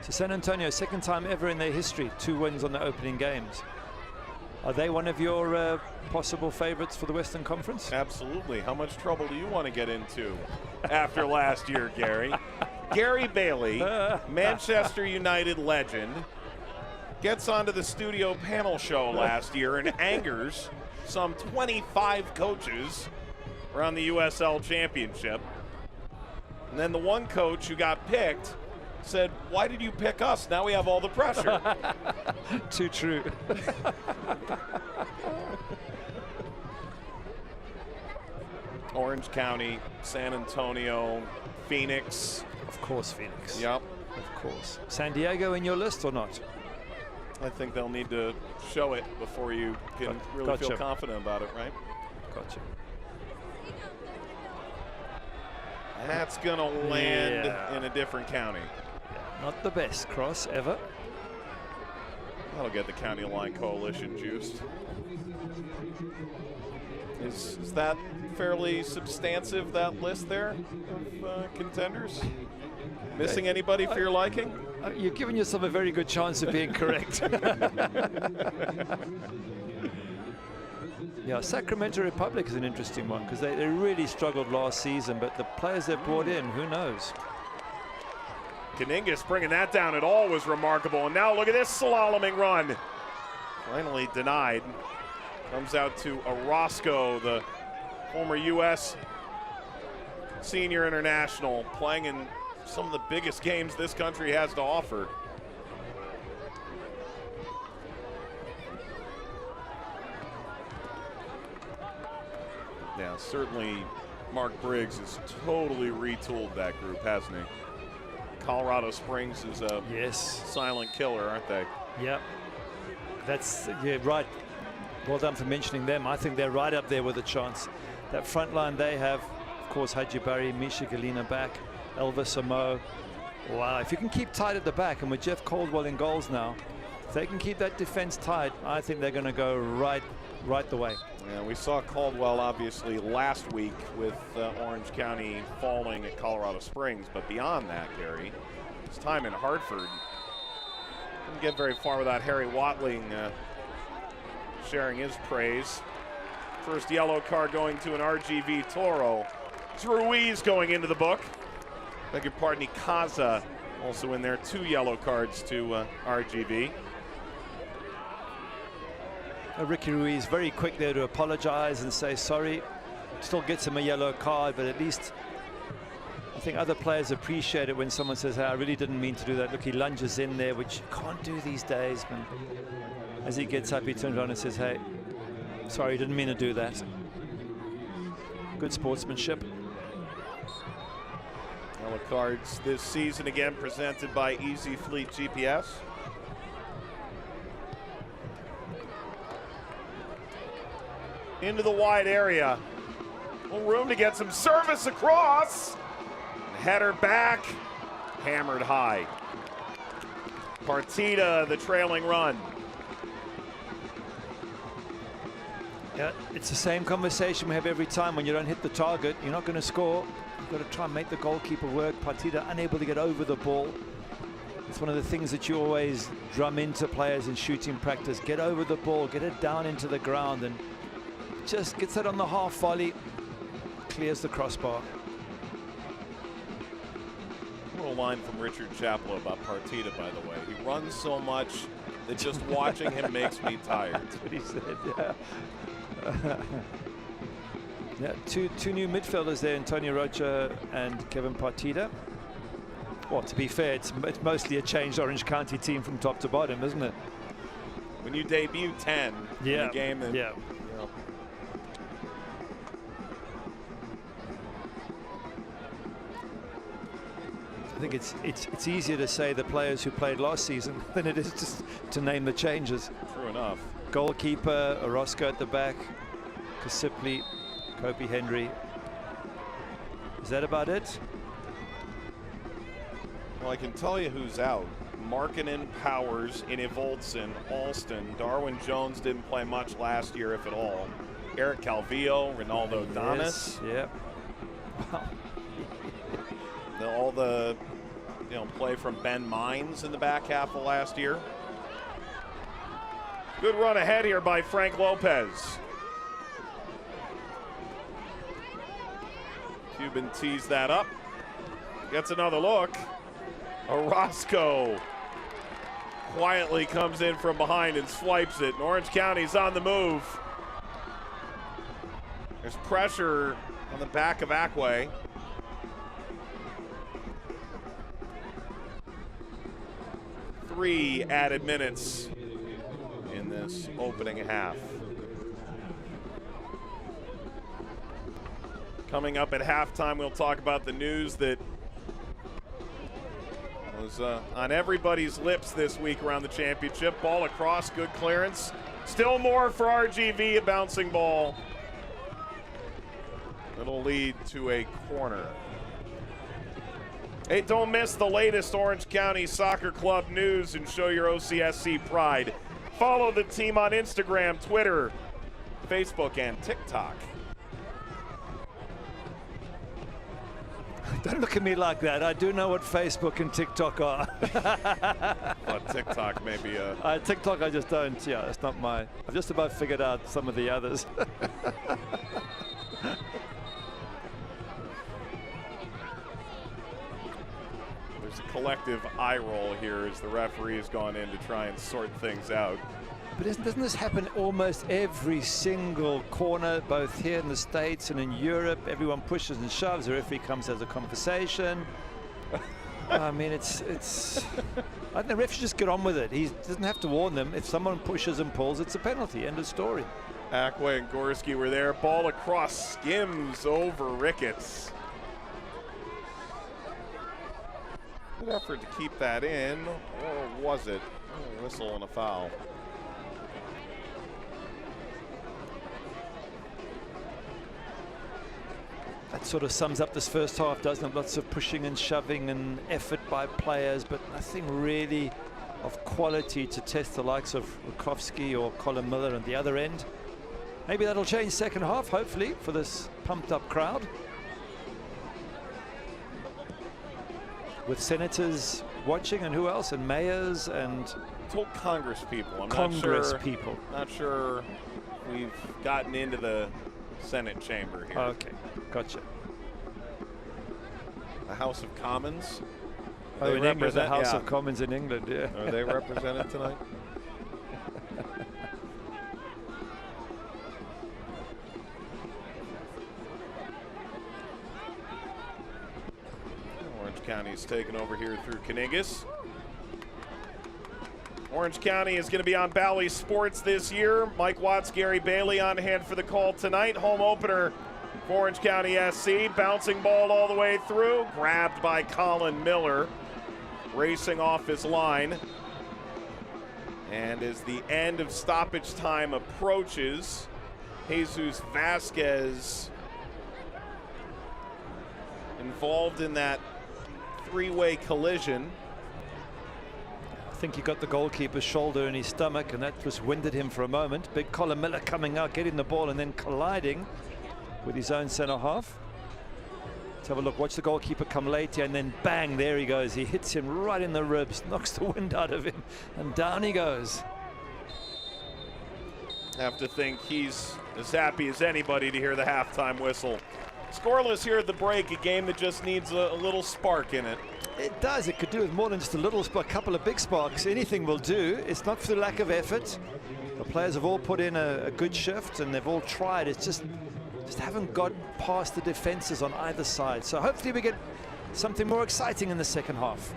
So San Antonio, second time ever in their history, 2 wins on the opening games. Are they one of your possible favorites for the Western Conference? Absolutely. How much trouble do you want to get into after last year, Gary? Gary Bailey, Manchester United legend, gets onto the studio panel show last year and angers some 25 coaches around the USL Championship. And then the one coach who got picked said, "Why did you pick us? Now we have all the pressure." Too true. Orange County, San Antonio, Phoenix. Of course, Phoenix. Yep. Of course. San Diego in your list or not? I think they'll need to show it before you can really feel confident about it, right? Gotcha. That's going to land in a different county. Not the best cross ever. That'll get the County Line Coalition juiced. Is that fairly substantive, that list there of contenders? Missing anybody for your liking? You're giving yourself a very good chance of being correct. Yeah, Sacramento Republic is an interesting one, because they really struggled last season, but the players they've brought in, who knows? Kaningas bringing that down at all was remarkable. And now look at this slaloming run. Finally denied. Comes out to Orozco, the former U.S. senior international, playing in some of the biggest games this country has to offer. Yeah, certainly Mark Briggs has totally retooled that group, hasn't he? Colorado Springs is a silent killer, aren't they? Yeah, that's right. Well done for mentioning them. I think they're right up there with a chance. That front line they have, of course, Haji Barry, Misha Galina back, Elvis Amo. Wow, if you can keep tight at the back, and with Jeff Caldwell in goals now, if they can keep that defense tight, I think they're going to go right the way. Yeah, we saw Caldwell obviously last week with Orange County falling at Colorado Springs, but beyond that, Gary, his time in Hartford didn't get very far without Harry Watling sharing his praise. First yellow card going to an RGV Toro. It's Ruiz going into the book. Beg your pardon, Ikaza also in there. 2 yellow cards to RGV. Ricky Ruiz very quick there to apologize and say sorry. Still gets him a yellow card, but at least I think other players appreciate it when someone says, hey, I really didn't mean to do that. Look, he lunges in there, which you can't do these days. But as he gets up, he turns around and says, hey, sorry, didn't mean to do that. Good sportsmanship. Yellow cards this season again presented by Easy Fleet GPS. Into the wide area. Little room to get some service across. Header back. Hammered high. Partida, the trailing run. Yeah, it's the same conversation we have every time. When you don't hit the target, you're not going to score. You've got to try and make the goalkeeper work. Partida unable to get over the ball. It's one of the things that you always drum into players in shooting practice. Get over the ball, get it down into the ground, and just gets it on the half volley, clears the crossbar. A little line from Richard Chaplow about Partida, by the way. He runs so much that just watching him makes me tired. That's what he said, yeah. Yeah, two new midfielders there, Antonio Rocha and Kevin Partida. Well, to be fair, it's mostly a changed Orange County team from top to bottom, isn't it? When you debut 10 in a game, that, yeah. You know. I think it's easier to say the players who played last season than it is just to name the changes. True enough. Goalkeeper, Orozco at the back, Kasipli, Kobe Henry. Is that about it? Well, I can tell you who's out. Markkinen, Powers, Inivoltson, Alston. Darwin Jones didn't play much last year, if at all. Eric Calvillo, Ronaldo Donis. Yes, yeah. Wow. All the play from Ben Mines in the back half of last year. Good run ahead here by Frank Lopez. Cuban tees that up. Gets another look. Orozco quietly comes in from behind and swipes it. And Orange County's on the move. There's pressure on the back of Ackway. Three added minutes in this opening half. Coming up at halftime, we'll talk about the news that was on everybody's lips this week around the championship. Ball across, good clearance. Still more for RGV, a bouncing ball. It'll lead to a corner. Hey, don't miss the latest Orange County Soccer Club news and show your OCSC pride. Follow the team on Instagram, Twitter, Facebook, and TikTok. Don't look at me like that. I do know what Facebook and TikTok are. But TikTok may be a... TikTok I just don't. Yeah, it's not my... I've just about figured out some of the others. There's a collective eye roll here as the referee has gone in to try and sort things out. But doesn't this happen almost every single corner, both here in the States and in Europe? Everyone pushes and shoves. The referee comes as a conversation. I mean, it's. I think the ref should just get on with it. He doesn't have to warn them. If someone pushes and pulls, it's a penalty. End of story. Ackway and Gorski were there. Ball across, skims over Ricketts. Good effort to keep that in, or was it? A whistle and a foul. That sort of sums up this first half, doesn't it? Lots of pushing and shoving and effort by players, but nothing really of quality to test the likes of Rutkowski or Colin Miller on the other end. Maybe that'll change second half, hopefully, for this pumped up crowd. With senators watching, and who else? And mayors and... Told Congress people. I'm Congress people. Not sure we've gotten into the Senate chamber here. Okay, gotcha. The House of Commons. Oh, in England, the House of Commons in England, yeah. Are they represented tonight? Orange County's taken over here through Kanigas. Orange County is going to be on Bally Sports this year. Mike Watts, Gary Bailey on hand for the call tonight. Home opener for Orange County SC. Bouncing ball all the way through. Grabbed by Colin Miller. Racing off his line. And as the end of stoppage time approaches, Jesus Vasquez involved in that three-way collision. think he got the goalkeeper's shoulder in his stomach, and that just winded him for a moment. Big Colin Miller coming out, getting the ball, and then colliding with his own centre half. Let's have a look. Watch the goalkeeper come late here, and then bang, there he goes. He hits him right in the ribs, knocks the wind out of him, and down he goes. Have to think he's as happy as anybody to hear the halftime whistle. Scoreless here at the break, a game that just needs a little spark in it. It does. It could do with more than just a little spark, a couple of big sparks. Anything will do. It's not for lack of effort. The players have all put in a good shift, and they've all tried. It's just haven't got past the defenses on either side. So hopefully we get something more exciting in the second half.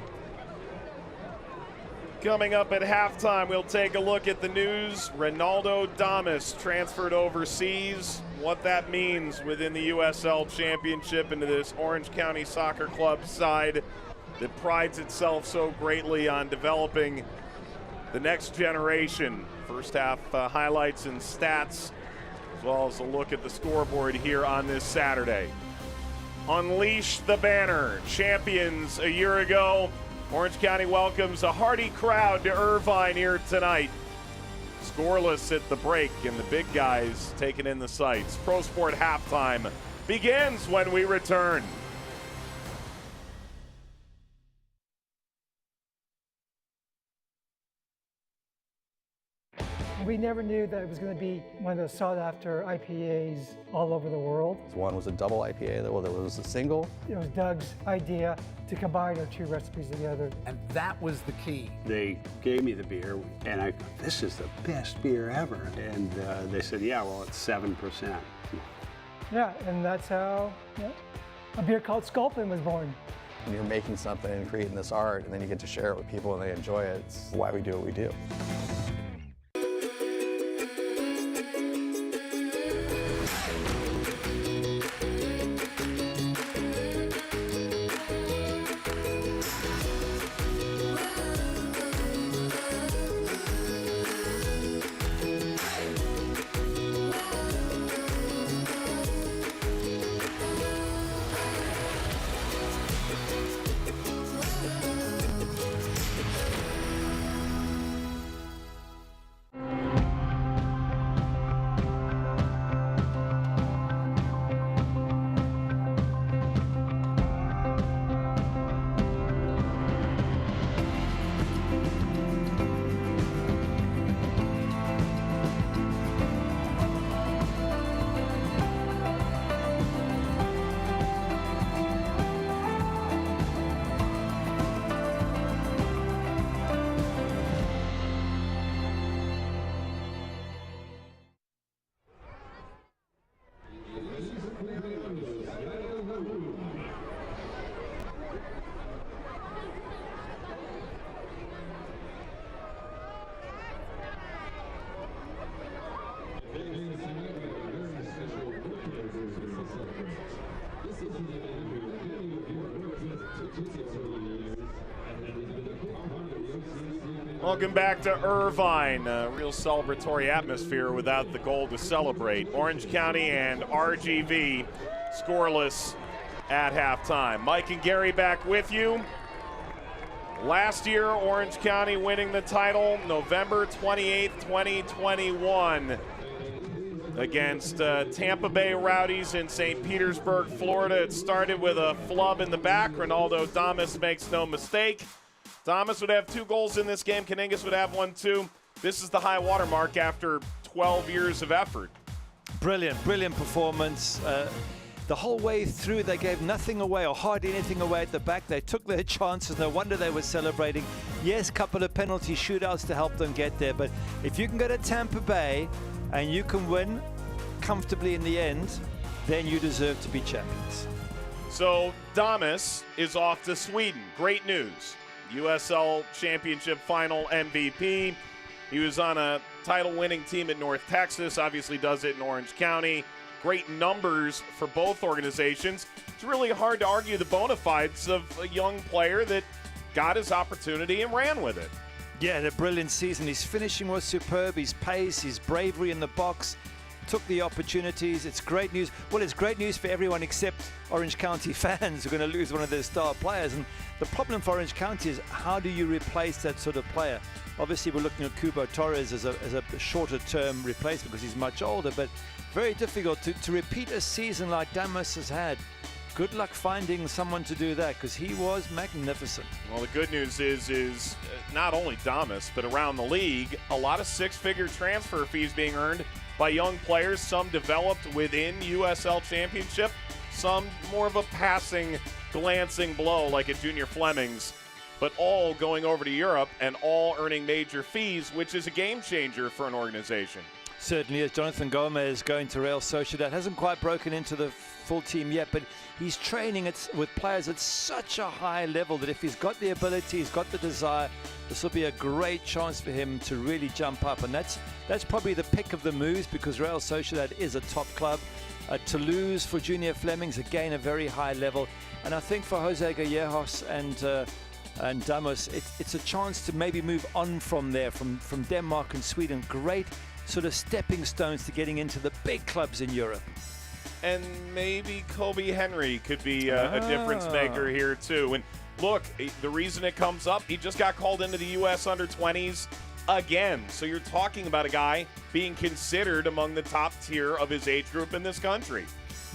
Coming up at halftime, we'll take a look at the news. Ronaldo Damas transferred overseas. What that means within the USL Championship into this Orange County Soccer Club side that prides itself so greatly on developing the next generation. First half highlights and stats, as well as a look at the scoreboard here on this Saturday. Unleash the banner. Champions a year ago. Orange County welcomes a hearty crowd to Irvine here tonight. Scoreless at the break, and the big guys taking in the sights. Pro Sport halftime begins when we return. We never knew that it was going to be one of the sought-after IPAs all over the world. One was a double IPA, well, there was a single. It was Doug's idea to combine our two recipes together. And that was the key. They gave me the beer, and I go, this is the best beer ever. And they said, yeah, well, it's 7%. Yeah, and that's how a beer called Sculpin was born. When you're making something and creating this art, and then you get to share it with people and they enjoy it, it's why we do what we do. Welcome back to Irvine. A real celebratory atmosphere without the goal to celebrate. Orange County and RGV scoreless at halftime. Mike and Gary back with you. Last year, Orange County winning the title November 28th, 2021 against Tampa Bay Rowdies in St. Petersburg, Florida. It started with a flub in the back. Ronaldo Damas makes no mistake. Damas would have 2 goals in this game. Kaningas would have 1 too. This is the high water mark after 12 years of effort. Brilliant performance. The whole way through, they gave nothing away or hardly anything away at the back. They took their chances. No wonder they were celebrating. Yes, couple of penalty shootouts to help them get there. But if you can go to Tampa Bay and you can win comfortably in the end, then you deserve to be champions. So Damas is off to Sweden. Great news. USL Championship final MVP. He was on a title-winning team at North Texas, obviously does it in Orange County. Great numbers for both organizations. It's really hard to argue the bona fides of a young player that got his opportunity and ran with it. Yeah, a brilliant season. His finishing was superb. His pace, his bravery in the box, took the opportunities. It's great news. Well, it's great news for everyone except Orange County fans who are going to lose one of their star players. And The problem for Orange County is how do you replace that sort of player? Obviously, we're looking at Kubo Torres as a shorter-term replacement because he's much older, but very difficult to repeat a season like Damas has had. Good luck finding someone to do that because he was magnificent. Well, the good news is not only Damas, but around the league, a lot of six-figure transfer fees being earned by young players, some developed within USL Championship, some more of a passing, glancing blow like at Junior Fleming's, but all going over to Europe and all earning major fees, which is a game changer for an organization. Certainly is. Jonathan Gomez going to Real Sociedad. Hasn't quite broken into the full team yet, but he's training with players at such a high level that if he's got the ability, he's got the desire, this will be a great chance for him to really jump up. And that's probably the pick of the moves because Real Sociedad is a top club. Toulouse for Junior Fleming's, again, a very high level. And I think for Jose Gallejos and Damas, it's a chance to maybe move on from there, from Denmark and Sweden. Great sort of stepping stones to getting into the big clubs in Europe. And maybe Kobe Henry could be a difference maker here too. And look, the reason it comes up, he just got called into the U.S. under-20s again. So you're talking about a guy being considered among the top tier of his age group in this country.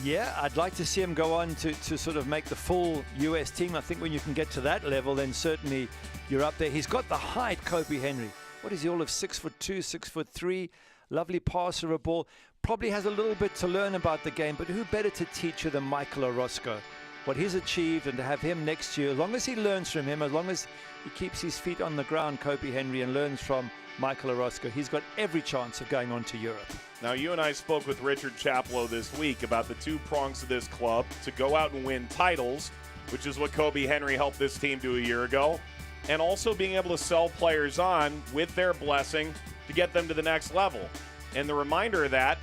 Yeah, I'd like to see him go on to sort of make the full U.S. team. I think when you can get to that level, then certainly you're up there. He's got the height, Kobe Henry. What is he, all of 6'2", 6'3", lovely passer of a ball. Probably has a little bit to learn about the game, but who better to teach you than Michael Orozco? What he's achieved, and to have him next to you, as long as he learns from him, as long as he keeps his feet on the ground, Kobe Henry, and learns from Michael Orozco, he's got every chance of going on to Europe. Now, you and I spoke with Richard Chaplow this week about the two prongs of this club to go out and win titles, which is what Kobe Henry helped this team do a year ago, and also being able to sell players on with their blessing to get them to the next level. And the reminder of that,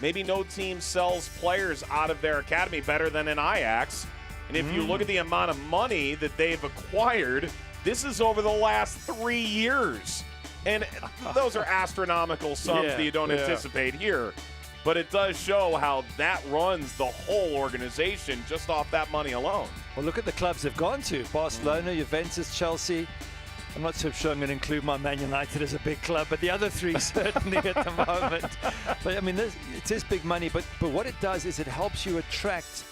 maybe no team sells players out of their academy better than an Ajax. And if you look at the amount of money that they've acquired, this is over the last 3 years. And those are astronomical sums that you don't anticipate here. But it does show how that runs the whole organization just off that money alone. Well, look at the clubs they've gone to. Barcelona, Juventus, Chelsea. I'm not so sure I'm going to include my Man United as a big club, but the other three certainly at the moment. But, I mean, it is big money, but what it does is it helps you attract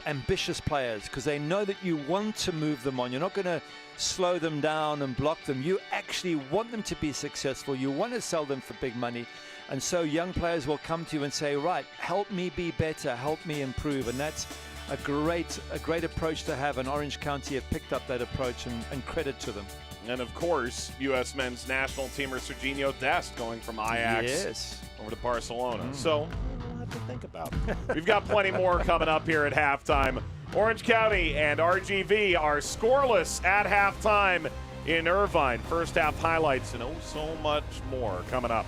ambitious players because they know that you want to move them on. You're not going to slow them down and block them. You actually want them to be successful. You want to sell them for big money. And so young players will come to you and say, right, help me be better, help me improve. And that's a great approach to have, and Orange County have picked up that approach, and credit to them. And of course, U.S. men's national teamer Serginho Dest going from Ajax over to Barcelona. So we'll have to think about it. We've got plenty more coming up here at halftime. Orange County and RGV are scoreless at halftime in Irvine. First half highlights and so much more coming up.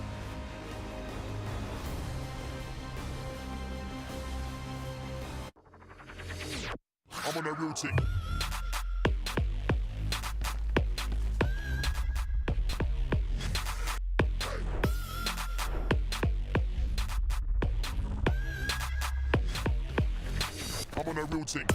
I'm on that routine. I'm on that routine.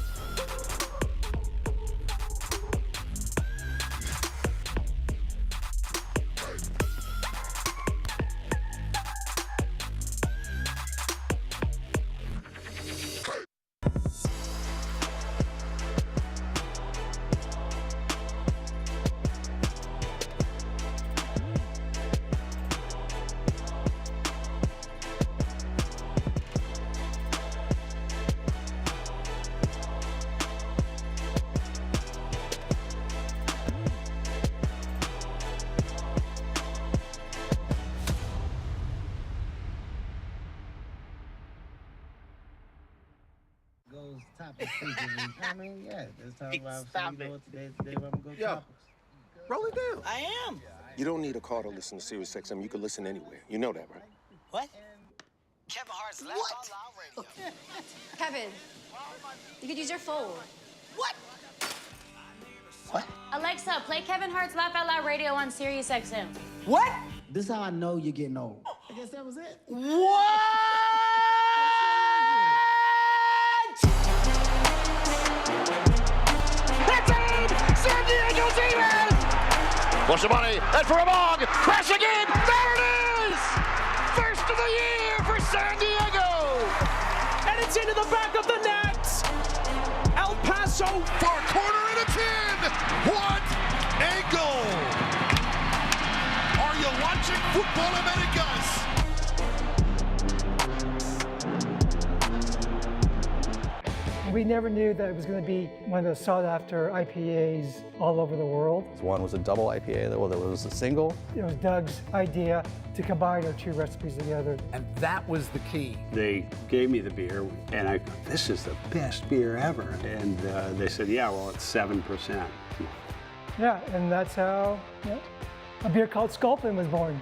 I mean, yeah, let's talk about today when we go topics. Roll it down. I am. You don't need a car to listen to Sirius XM. You can listen anywhere. You know that, right? What? Kevin Hart's Laugh Out Loud Radio. Kevin, you could use your phone. What? What? Alexa, play Kevin Hart's Laugh Out Loud Radio on Sirius XM. What? This is how I know you're getting old. I guess that was it. What? Washamani, and for a bog, crashing in, there it is! First of the year for San Diego! And it's into the back of the net! El Paso! Far corner and it's in! What a goal! Are you watching Football Americas? We never knew that it was going to be one of the sought-after IPAs all over the world. One was a double IPA, well, there was a single. It was Doug's idea to combine our two recipes together. And that was the key. They gave me the beer, and I, this is the best beer ever. And they said, yeah, well, it's 7%. Yeah, and that's how a beer called Sculpin was born.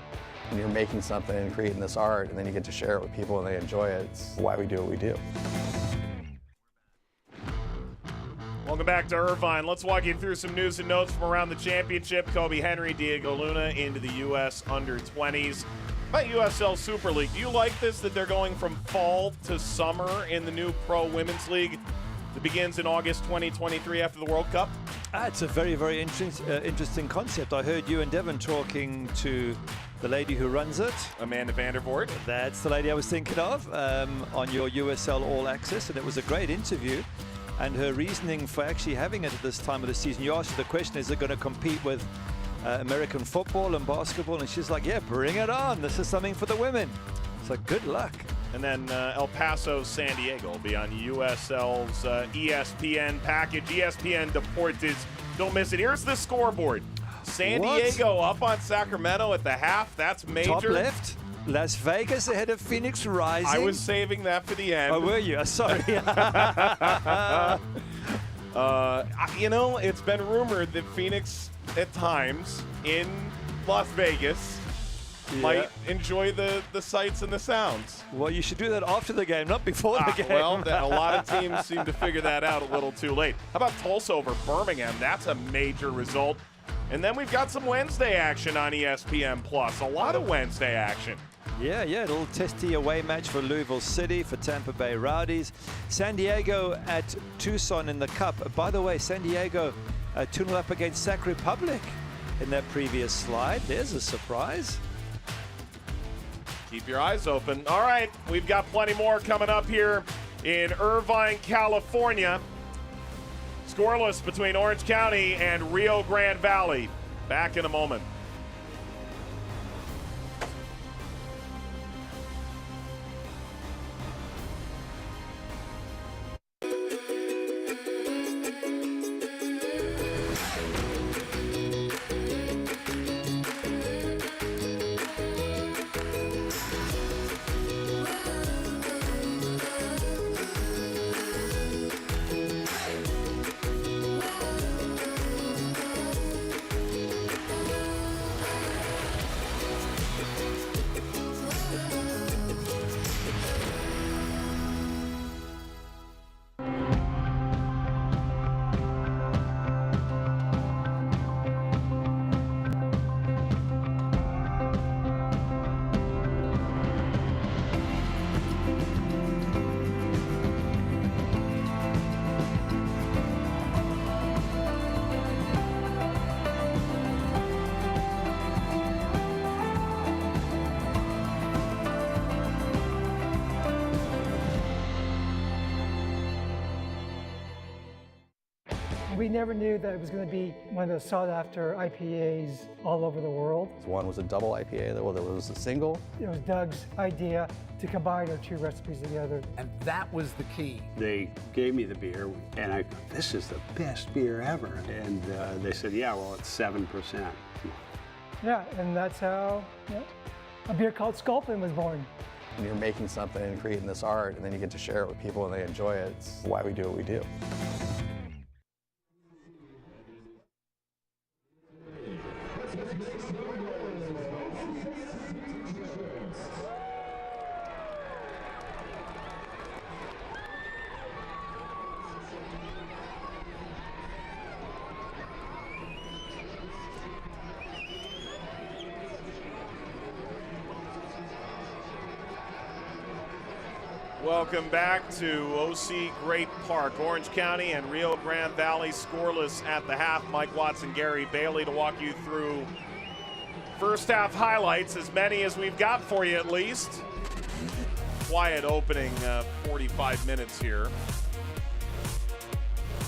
When you're making something and creating this art, and then you get to share it with people and they enjoy it, it's why we do what we do. Welcome back to Irvine. Let's walk you through some news and notes from around the championship. Kobe Henry, Diego Luna into the U.S. under-20s. About USL Super League, do you like this, that they're going from fall to summer in the new Pro Women's League that begins in August 2023 after the World Cup? It's a very, very interesting concept. I heard you and Devon talking to the lady who runs it. Amanda Vandervoort. That's the lady I was thinking of on your USL All Access, and it was a great interview. And her reasoning for actually having it at this time of the season, you asked her the question, is it going to compete with American football and basketball? And she's like, yeah, bring it on. This is something for the women. So good luck. And then El Paso, San Diego will be on USL's ESPN package. ESPN Deportes. Don't miss it. Here's the scoreboard. San Diego up on Sacramento at the half. That's major. Top left. Las Vegas ahead of Phoenix Rising. I was saving that for the end. Oh, were you? Sorry. You know, it's been rumored that Phoenix, at times, in Las Vegas, might enjoy the sights and the sounds. Well, you should do that after the game, not before the game. Well, a lot of teams seem to figure that out a little too late. How about Tulsa over Birmingham? That's a major result. And then we've got some Wednesday action on ESPN+. A lot of Wednesday action. Yeah, a little testy away match for Louisville City, for Tampa Bay Rowdies. San Diego at Tucson in the Cup. By the way, San Diego 2-0 up against Sac Republic in that previous slide. There's a surprise. Keep your eyes open. All right, we've got plenty more coming up here in Irvine, California. Scoreless between Orange County and Rio Grande Valley. Back in a moment. We never knew that it was going to be one of the sought-after IPAs all over the world. One was a double IPA, well, there was a single. It was Doug's idea to combine our two recipes together. And that was the key. They gave me the beer, and I, this is the best beer ever. And they said, yeah, well, it's 7%. Yeah, and that's how a beer called Sculpin was born. When you're making something and creating this art, and then you get to share it with people and they enjoy it, it's why we do what we do. Welcome back to OC Great Park. Orange County and Rio Grande Valley scoreless at the half. Mike Watson, Gary Bailey to walk you through first half highlights, as many as we've got for you at least. Quiet opening 45 minutes here.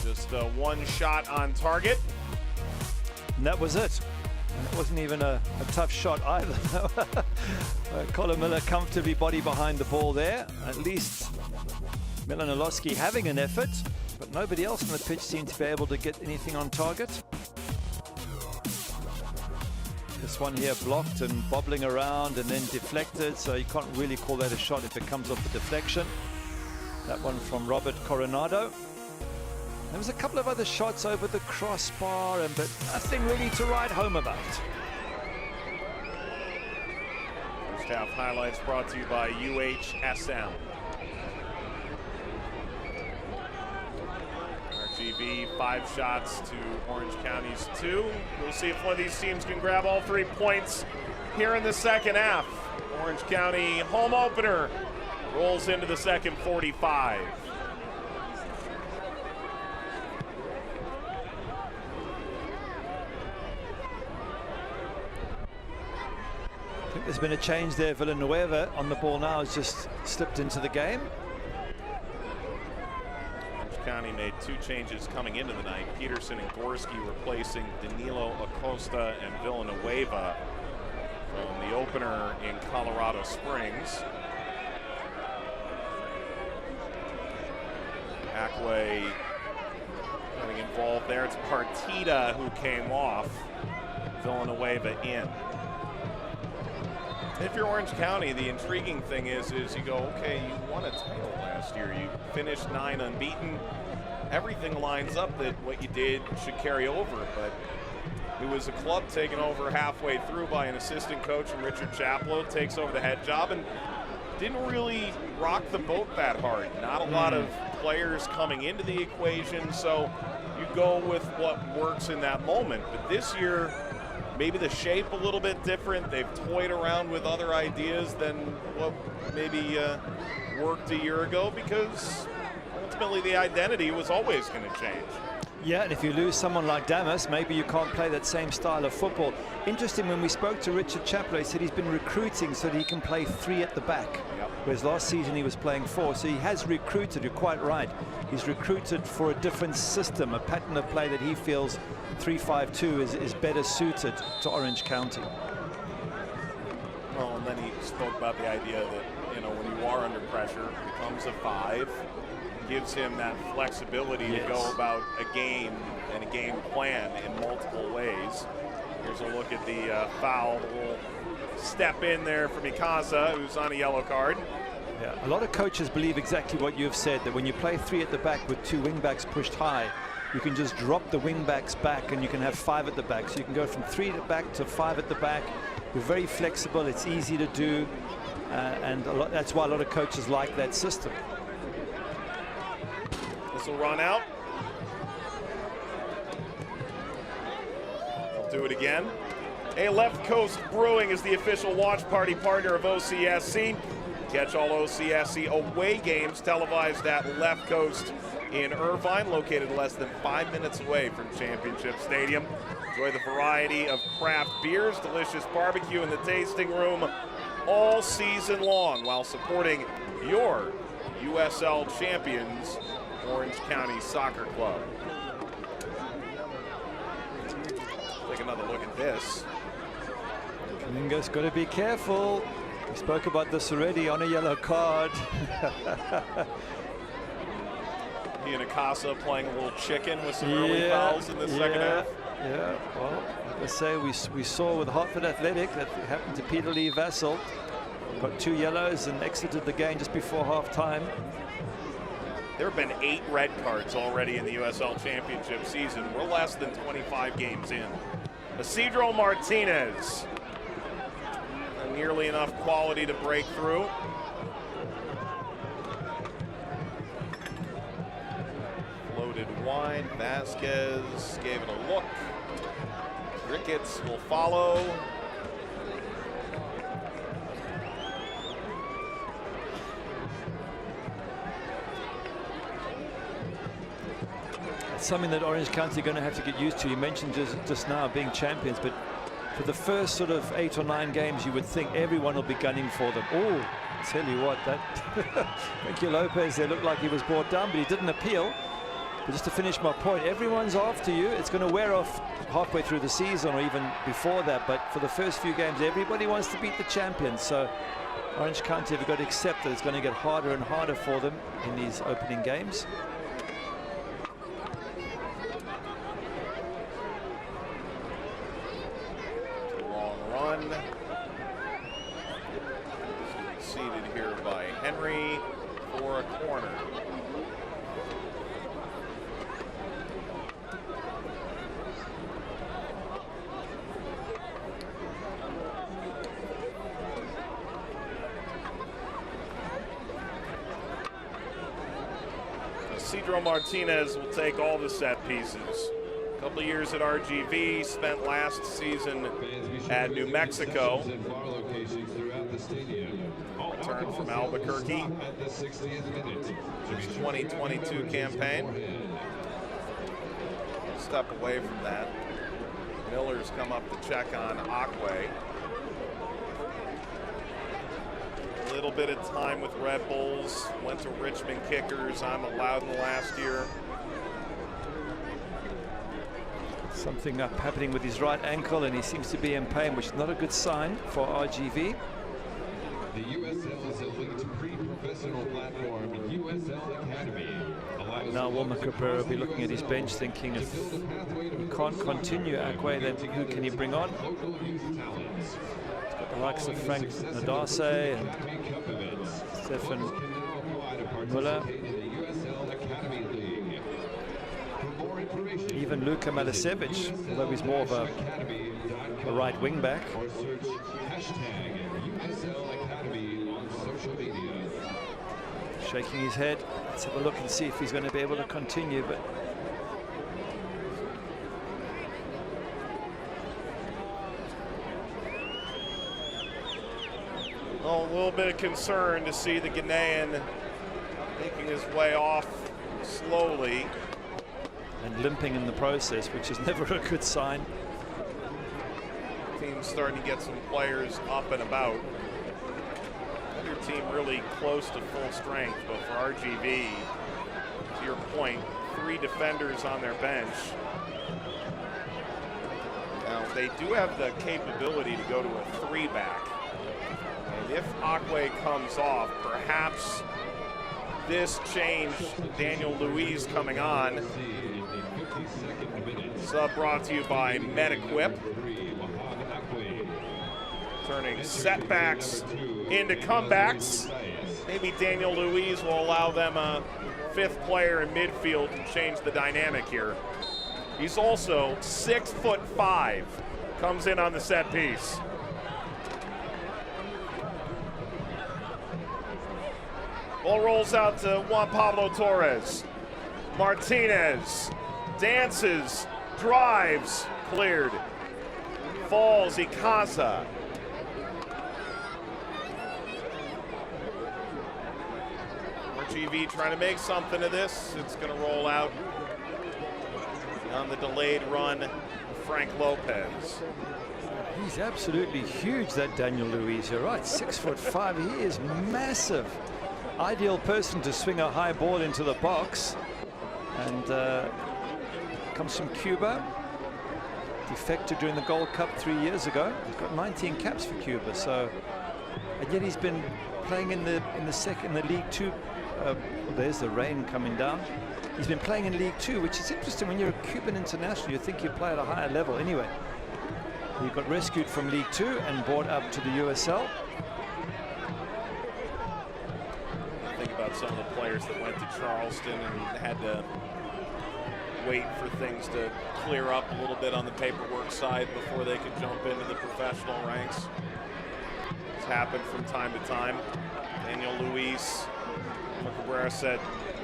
Just one shot on target. And that was it. And it wasn't even a tough shot either. Colin Miller comfortably body behind the ball there. At least Milanolowski having an effort, but nobody else on the pitch seemed to be able to get anything on target. This one here blocked and bobbling around and then deflected, so you can't really call that a shot if it comes off the deflection. That one from Robert Coronado. There was a couple of other shots over the crossbar, but nothing really to write home about. First half highlights brought to you by UHSM. RGV 5 shots to Orange County's 2. We'll see if one of these teams can grab all 3 points here in the second half. Orange County home opener rolls into the second 45. I think there's been a change there. Villanueva on the ball now has just slipped into the game. Orange County made 2 changes coming into the night. Peterson and Gorski replacing Danilo Acosta and Villanueva from the opener in Colorado Springs. Ackway getting involved there. It's Partida who came off. Villanueva in. If you're Orange County, the intriguing thing is you go, okay, you won a title last year. You finished 9 unbeaten. Everything lines up that what you did should carry over, but it was a club taken over halfway through by an assistant coach, and Richard Chaplow takes over the head job and didn't really rock the boat that hard. Not a lot of players coming into the equation, so you go with what works in that moment. But this year, maybe the shape a little bit different. They've toyed around with other ideas than what maybe worked a year ago, because ultimately the identity was always going to change. Yeah, and if you lose someone like Damas, maybe you can't play that same style of football. Interesting, when we spoke to Richard Chaplow, he said he's been recruiting so that he can play 3 at the back. Yep. Whereas last season he was playing 4, so he has recruited, you're quite right. He's recruited for a different system, a pattern of play that he feels 3-5-2 is better suited to Orange County. Well, and then he spoke about the idea that, you know, when you are under pressure, becomes a 5, gives him that flexibility to go about a game and a game plan in multiple ways. Here's a look at the foul. We'll step in there for Mikasa, who's on a yellow card. Yeah, a lot of coaches believe exactly what you've said, that when you play 3 at the back with 2 wingbacks pushed high, you can just drop the wingbacks back and you can have 5 at the back. So you can go from 3 at the back to 5 at the back. You're very flexible, it's easy to do, and that's why a lot of coaches like that system. This will run out. We'll do it again. A Left Coast Brewing is the official watch party partner of OCSC. Catch all OCSC away games televised at Left Coast in Irvine, located less than 5 minutes away from Championship Stadium. Enjoy the variety of craft beers, delicious barbecue in the tasting room all season long while supporting your USL champions, Orange County Soccer Club. Take another look at this. Kaminga's got to be careful. We spoke about this already, on a yellow card. He and Akasa playing a little chicken with some early fouls in the second half. Yeah, well, like I say, we saw with Hartford Athletic that happened to Peter Lee Vassell. Got 2 yellows and exited the game just before half-time. There have been 8 red cards already in the USL Championship season. We're less than 25 games in. Isidro Martinez. Nearly enough quality to break through. Floated wide. Vasquez gave it a look. Ricketts will follow. It's something that Orange County are going to have to get used to. You mentioned just now being champions, but for the first sort of 8 or 9 games, you would think everyone will be gunning for them. Oh, tell you what, that Ricky Lopez, they looked like he was brought down, but he didn't appeal. But just to finish my point, everyone's after you. It's going to wear off halfway through the season or even before that, but for the first few games, everybody wants to beat the champions. So Orange County have got to accept that it's going to get harder and harder for them in these opening games. Long run. Seated here by Henry for a corner. Isidro Martinez will take all the set pieces. A couple of years at RGV, spent last season at New Mexico. Returned from Albuquerque. His 2022 campaign. Step away from that. Miller's come up to check on Akwe. A little bit of time with Red Bulls. Went to Richmond Kickers. I'm allowed in the last year. Something happening with his right ankle, and he seems to be in pain, which is not a good sign for RGV. The USL's elite pre-professional platform, USL Academy. Now Wilmer Cabrera will be looking at his bench thinking, if we can't continue Akwe, then who can he bring on? He's got the likes of Frank Nadase and Stefan Muller. Even Luka Malisevic, although he's more of a right wing back. Shaking his head. Let's have a look and see if he's going to be able to continue. But a little bit of concern to see the Ghanaian making his way off slowly. And limping in the process, which is never a good sign. Team's starting to get some players up and about. Your team really close to full strength, but for RGV, to your point, 3 defenders on their bench. Now, they do have the capability to go to a 3-back. And if Akwe comes off, perhaps this change, Daniel Luiz coming on. Sub brought to you by MedEquip. Turning setbacks into comebacks. Maybe Daniel Luiz will allow them a 5th player in midfield and change the dynamic here. He's also 6'5", comes in on the set piece. Ball rolls out to Juan Pablo Torres. Martinez dances, drives, cleared. Falls, Ikaza. RGV trying to make something of this. It's going to roll out on the delayed run, Frank Lopez. He's absolutely huge, that Daniel Luiz. You're right, 6'5". He is massive. Ideal person to swing a high ball into the box. And comes from Cuba. Defected during the Gold Cup 3 years ago. He's got 19 caps for Cuba. So, and yet he's been playing in the League 2. There's the rain coming down. He's been playing in League 2, which is interesting. When you're a Cuban international, you think you play at a higher level. Anyway, he got rescued from League 2 and brought up to the USL. Think about some of the players that went to Charleston and had to wait for things to clear up a little bit on the paperwork side before they could jump into the professional ranks. It's happened from time to time. Daniel Luiz, Cabrera said,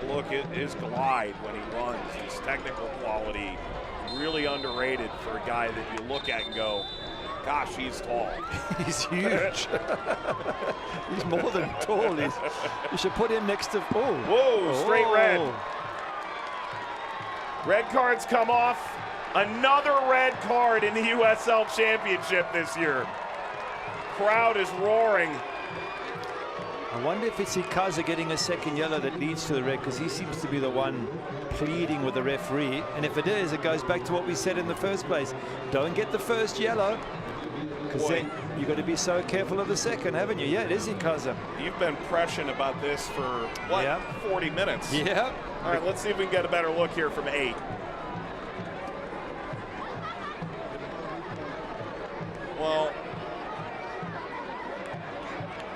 look at his glide when he runs, his technical quality, really underrated for a guy that you look at and go, gosh, he's tall. He's huge. He's more than tall. You should put him next to, Whoa, straight red. Red cards come off. Another red card in the USL Championship this year. Crowd is roaring. I wonder if it's Ikaza getting a second yellow that leads to the red, because he seems to be the one pleading with the referee. And if it is, it goes back to what we said in the first place. Don't get the first yellow, because then you've got to be so careful of the second, haven't you? Yeah, it is Ikaza. You've been pressing about this for, what, 40 minutes? Yeah. All right, let's see if we can get a better look here from 8. Well,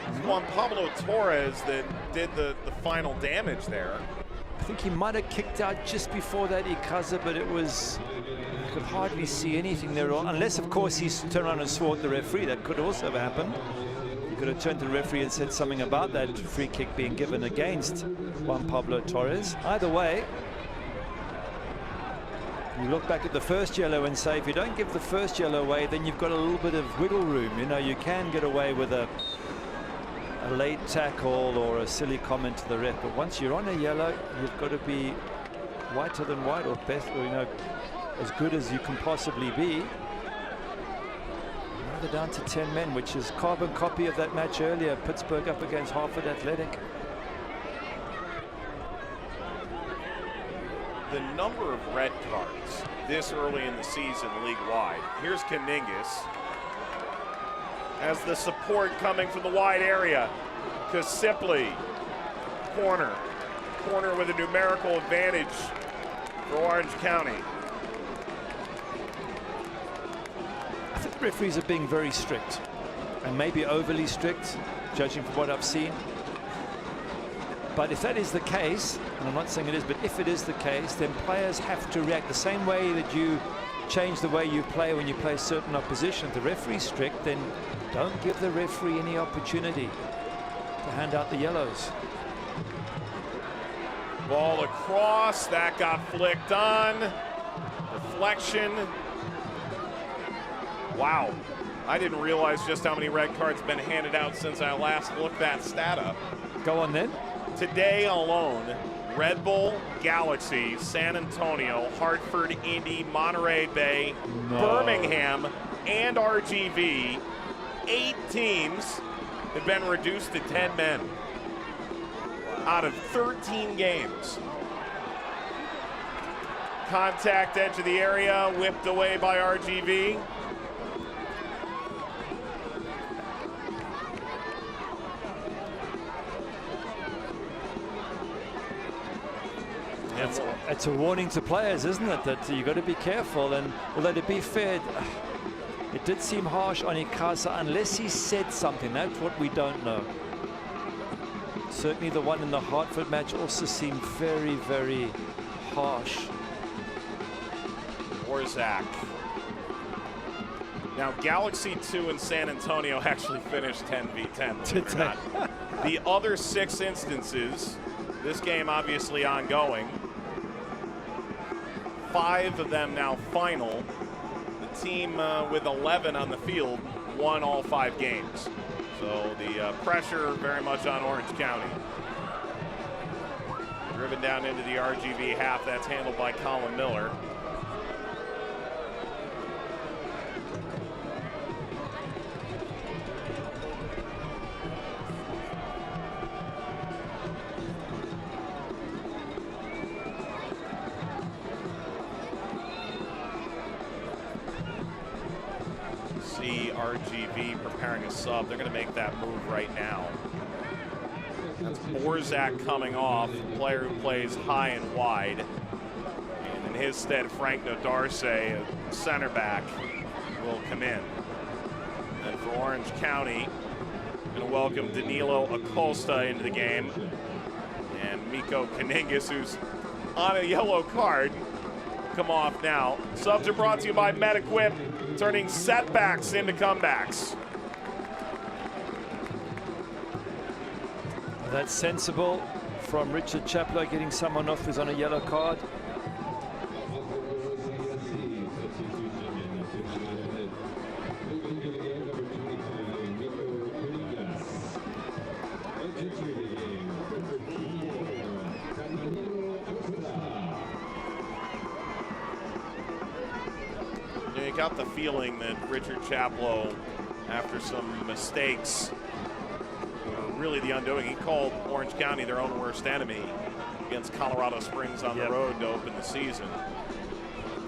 it's Juan Pablo Torres that did the final damage there. I think he might have kicked out just before that, Ikaza, but it was, you could hardly see anything there, unless of course he's turned around and swore at the referee. That could also have happened. He could have turned to the referee and said something about that free kick being given against Juan Pablo Torres. Either way, you look back at the first yellow and say, if you don't give the first yellow away, then you've got a little bit of wiggle room. You know, you can get away with a late tackle or a silly comment to the ref, but once you're on a yellow, you've got to be whiter than white, or best, or, you know, as good as you can possibly be. Now they're down to 10 men, which is carbon copy of that match earlier, Pittsburgh up against Hartford Athletic. The number of red cards this early in the season league-wide. Here's Kaningas as the support coming from the wide area. Kasipli, corner with a numerical advantage for Orange County. I think the referees are being very strict, and maybe overly strict, judging from what I've seen. But if that is the case, and I'm not saying it is, but if it is the case, then players have to react the same way that you change the way you play when you play certain opposition. If the referee's strict, then don't give the referee any opportunity to hand out the yellows. Ball across, that got flicked on. Deflection. Wow. I didn't realize just how many red cards have been handed out since I last looked that stat up. Go on then. Today alone, Red Bull, Galaxy, San Antonio, Hartford, Indy, Monterey Bay, Birmingham, and RGV, 8 teams have been reduced to 10 men out of 13 games. Contact edge of the area, whipped away by RGV. It's a warning to players, isn't it, that you've got to be careful. And although, to be fair, it did seem harsh on Ikaza, unless he said something. That's what we don't know. Certainly the one in the Hartford match also seemed very, very harsh. Orozco. Now, Galaxy 2 and San Antonio actually finished 10v10. believe it or not. The other 6 instances, this game obviously ongoing, 5 of them now final. The team with 11 on the field won all 5 games. So the pressure very much on Orange County. Driven down into the RGV half, that's handled by Colin Miller. RGV preparing a sub. They're going to make that move right now. That's Orozco coming off, a player who plays high and wide. And in his stead, Frank Nodarce, a center back, will come in. And for Orange County, going to welcome Danilo Acosta into the game. And Miko Kaningas, who's on a yellow card, come off now. Subs are brought to you by MedEquip, turning setbacks into comebacks. That's sensible from Richard Chaplow, getting someone off who's on a yellow card. got the feeling that Richard Chaplow, after some mistakes, were really the undoing. He called Orange County their own worst enemy against Colorado Springs on the road to open the season.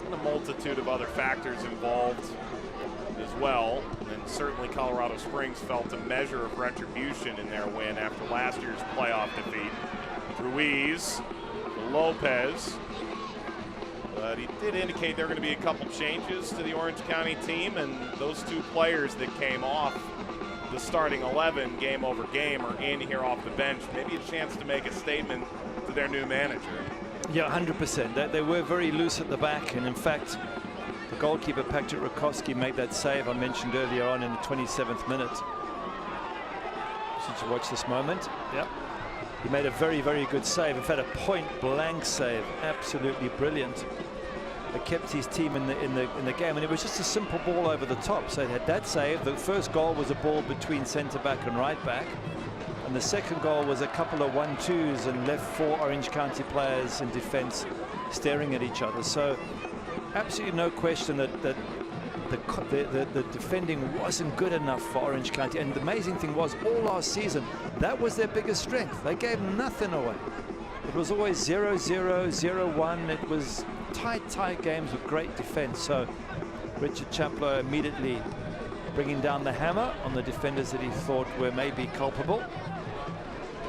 And a multitude of other factors involved as well. And certainly Colorado Springs felt a measure of retribution in their win after last year's playoff defeat. Ruiz, Lopez. But he did indicate there are going to be a couple changes to the Orange County team, and those two players that came off the starting 11 game over game are in here off the bench. Maybe a chance to make a statement to their new manager. Yeah, 100%. They were very loose at the back, and in fact, the goalkeeper, Patrick Rakowski, made that save I mentioned earlier on in the 27th minute. Should you watch this moment? Yep. He made a very, very good save. In fact, a point-blank save. Absolutely brilliant. It kept his team in the game, and it was just a simple ball over the top. So they had that save. The first goal was a ball between centre-back and right-back. And the second goal was a couple of 1-2s and left 4 Orange County players in defence staring at each other. So absolutely no question that the defending wasn't good enough for Orange County. And the amazing thing was, all last season, that was their biggest strength. They gave nothing away. It was always 0-0, 0-1. It was tight games with great defense. So Richard Chaplow immediately bringing down the hammer on the defenders that he thought were maybe culpable.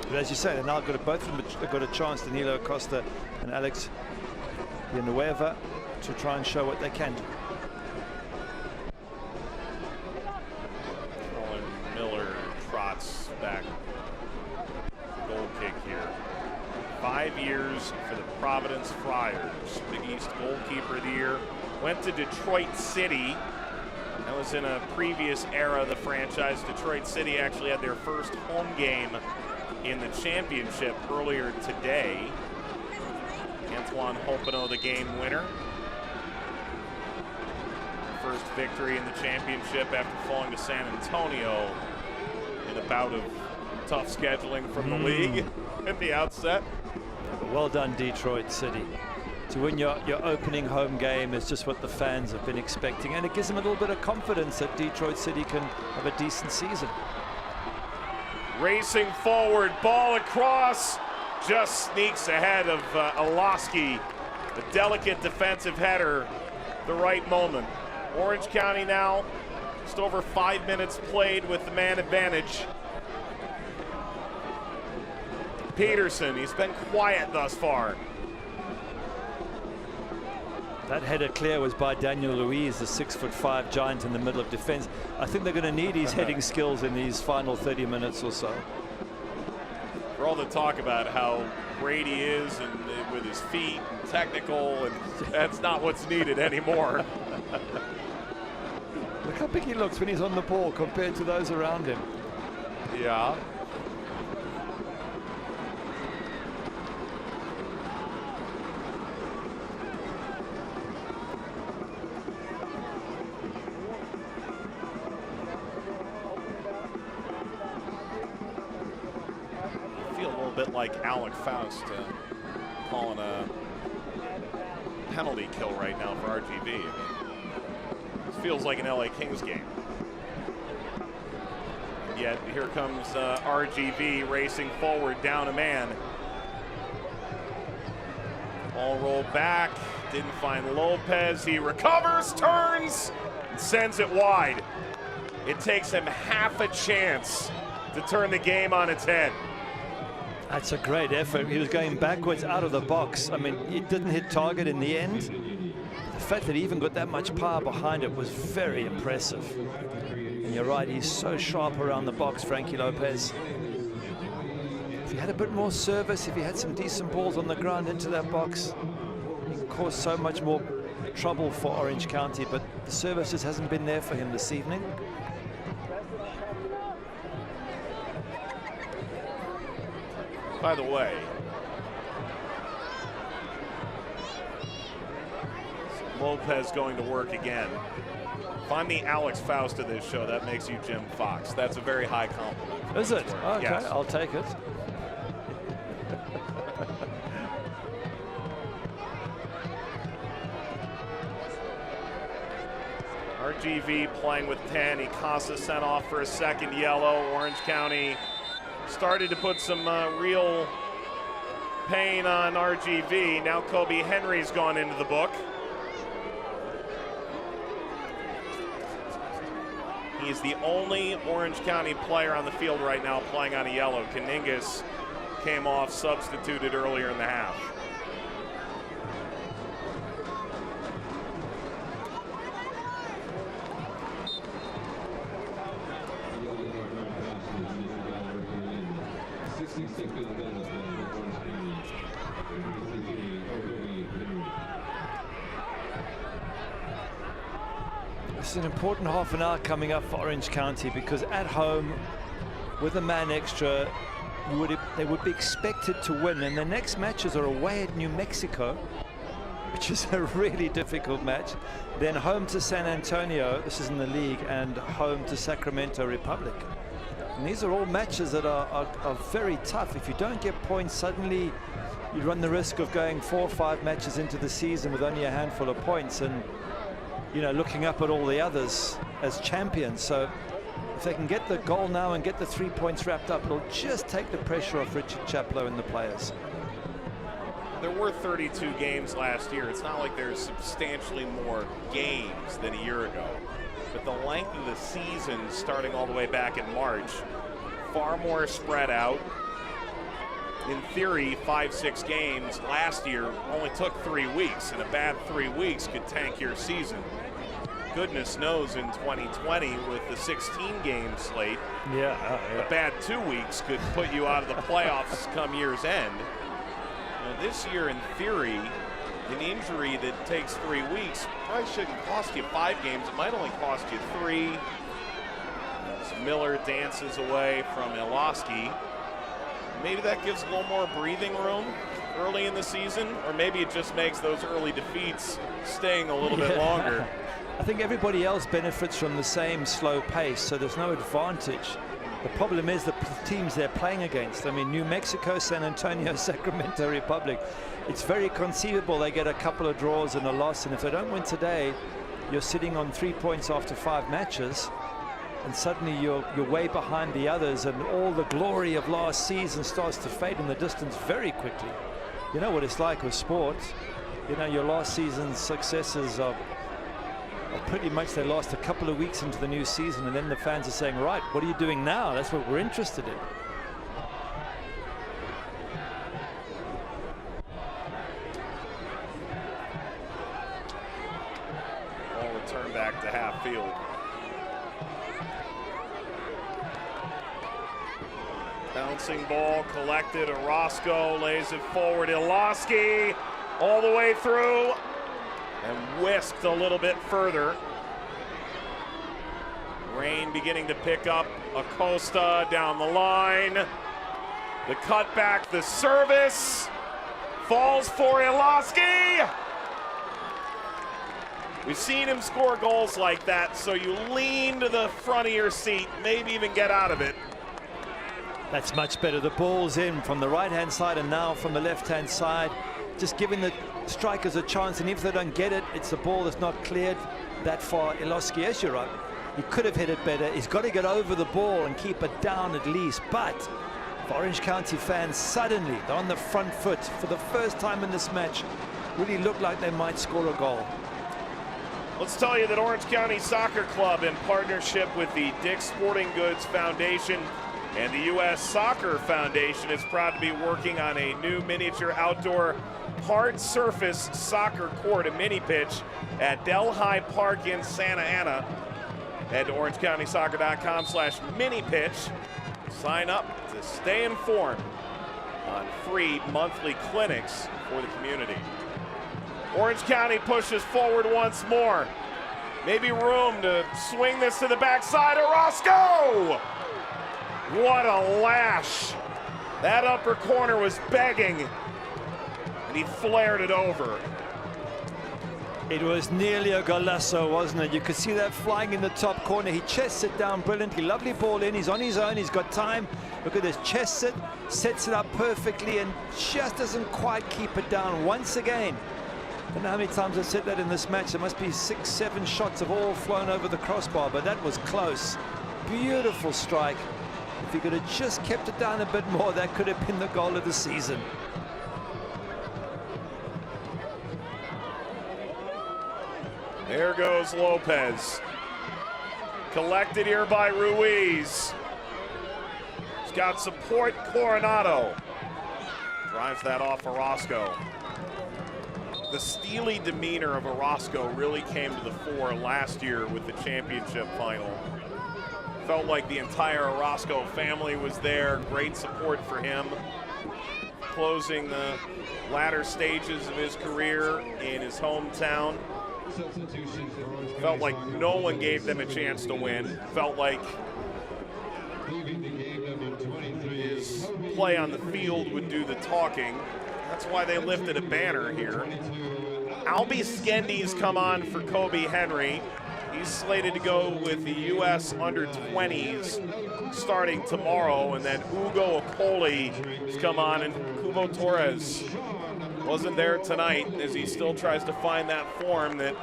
But as you say, they've now got both of them have got a chance, Danilo Acosta and Alex Villanueva, to try and show what they can do. Miller trots back. Goal kick here. 5 years for the Providence Friars. Big East goalkeeper of the year. Went to Detroit City. That was in a previous era of the franchise. Detroit City actually had their first home game in the championship earlier today. Antoine Hopino, the game winner. First victory in the championship after falling to San Antonio in a bout of tough scheduling from the league at the outset. Well done, Detroit City. To win your opening home game is just what the fans have been expecting, and it gives them a little bit of confidence that Detroit City can have a decent season. Racing forward, ball across, just sneaks ahead of Oloski. A delicate defensive header, the right moment. Orange County now just over 5 minutes played with the man advantage. Peterson, he's been quiet thus far. That header clear was by Daniel Luiz, the 6'5" giant in the middle of defense. I think they're going to need his heading skills in these final 30 minutes or so. For all the talk about how great he is and with his feet and technical, and that's not what's needed anymore. Look how big he looks when he's on the ball compared to those around him. Yeah. Bit like Alec Faust calling a penalty kill right now for RGV. I mean, this feels like an LA Kings game. And yet here comes RGV racing forward down a man. Ball rolled back, didn't find Lopez. He recovers, turns, and sends it wide. It takes him half a chance to turn the game on its head. That's a great effort. He was going backwards out of the box. I mean, it didn't hit target in the end. The fact that he even got that much power behind it was very impressive. And you're right, he's so sharp around the box, Frankie Lopez. If he had a bit more service, if he had some decent balls on the ground into that box, he could cause so much more trouble for Orange County, but the service just hasn't been there for him this evening. By the way, Lopez going to work again. If I'm the Alex Faust of this show, that makes you Jim Fox. That's a very high compliment. Is it? Okay, yes. I'll take it. RGV playing with 10. Icasa sent off for a second yellow. Orange County started to put some real pain on RGV. Now Kobe Henry's gone into the book. He's the only Orange County player on the field right now playing on a yellow. Kaningas came off, substituted earlier in the half. It's an important half an hour coming up for Orange County, because at home with a man extra they would be expected to win, and the next matches are away at New Mexico, which is a really difficult match, then home to San Antonio, this is in the league, and home to Sacramento Republic. And these are all matches that are very tough. If you don't get points, suddenly you run the risk of going 4 or 5 matches into the season with only a handful of points, and looking up at all the others as champions. So if they can get the goal now and get the 3 points wrapped up, it'll just take the pressure off Richard Chaplow and the players. There were 32 games last year. It's not like there's substantially more games than a year ago. But the length of the season, starting all the way back in March, far more spread out. In theory, 5-6 games last year only took 3 weeks, and a bad 3 weeks could tank your season. Goodness knows in 2020 with the 16-game slate, a bad 2 weeks could put you out of the playoffs come year's end. This year, in theory, an injury that takes 3 weeks probably shouldn't cost you 5 games. It might only cost you 3. Miller dances away from Iloski. Maybe that gives a little more breathing room early in the season, or maybe it just makes those early defeats staying a little bit longer. I think everybody else benefits from the same slow pace, so there's no advantage. The problem is the teams they're playing against. I mean, New Mexico, San Antonio, Sacramento Republic. It's very conceivable they get a couple of draws and a loss, and if they don't win today, you're sitting on 3 points after 5 matches. And suddenly you're way behind the others, and all the glory of last season starts to fade in the distance very quickly. You know what it's like with sports. Your last season's successes are pretty much, they last a couple of weeks into the new season, and then the fans are saying, right, what are you doing now? That's what we're interested in. Ball return back to half field. Bouncing ball collected. Orozco lays it forward. Iloski all the way through and whisked a little bit further. Rain beginning to pick up. Acosta down the line. The cutback, the service falls for Iloski. We've seen him score goals like that, so you lean to the front of your seat, maybe even get out of it. That's much better. The ball's in from the right-hand side and now from the left-hand side. Just giving the strikers a chance, and if they don't get it, it's the ball that's not cleared that far. Iloski, as you're right, he could have hit it better. He's got to get over the ball and keep it down at least. But for Orange County fans, suddenly they're on the front foot for the first time in this match. Really look like they might score a goal. Let's tell you that Orange County Soccer Club, in partnership with the Dick's Sporting Goods Foundation and the U.S. Soccer Foundation, is proud to be working on a new miniature outdoor hard surface soccer court, a mini pitch at Delhi Park in Santa Ana. Head to orangecountysoccer.com/mini-pitch. Sign up to stay informed on free monthly clinics for the community. Orange County pushes forward once more. Maybe room to swing this to the backside. Orozco! What a lash. That upper corner was begging, and he flared it over. It was nearly a golazo, wasn't it? You could see that flying in the top corner. He chests it down brilliantly. Lovely ball in. He's on his own. He's got time. Look at this. Chests it, sets it up perfectly, and just doesn't quite keep it down. Once again, I don't know how many times I've said that in this match. There must be 6, 7 shots have all flown over the crossbar, but that was close. Beautiful strike. If he could have just kept it down a bit more, that could have been the goal of the season. There goes Lopez. Collected here by Ruiz. He's got support, Coronado. Drives that off Orozco. The steely demeanor of Orozco really came to the fore last year with the championship final. Felt like the entire Orozco family was there. Great support for him. Closing the latter stages of his career in his hometown. Felt like no one gave them a chance to win. Felt like his play on the field would do the talking. That's why they lifted a banner here. Albie Skendy's come on for Kobe Henry. He's slated to go with the U.S. under-20s starting tomorrow, and then Ugo Okoli has come on, and Kubo Torres wasn't there tonight as he still tries to find that form that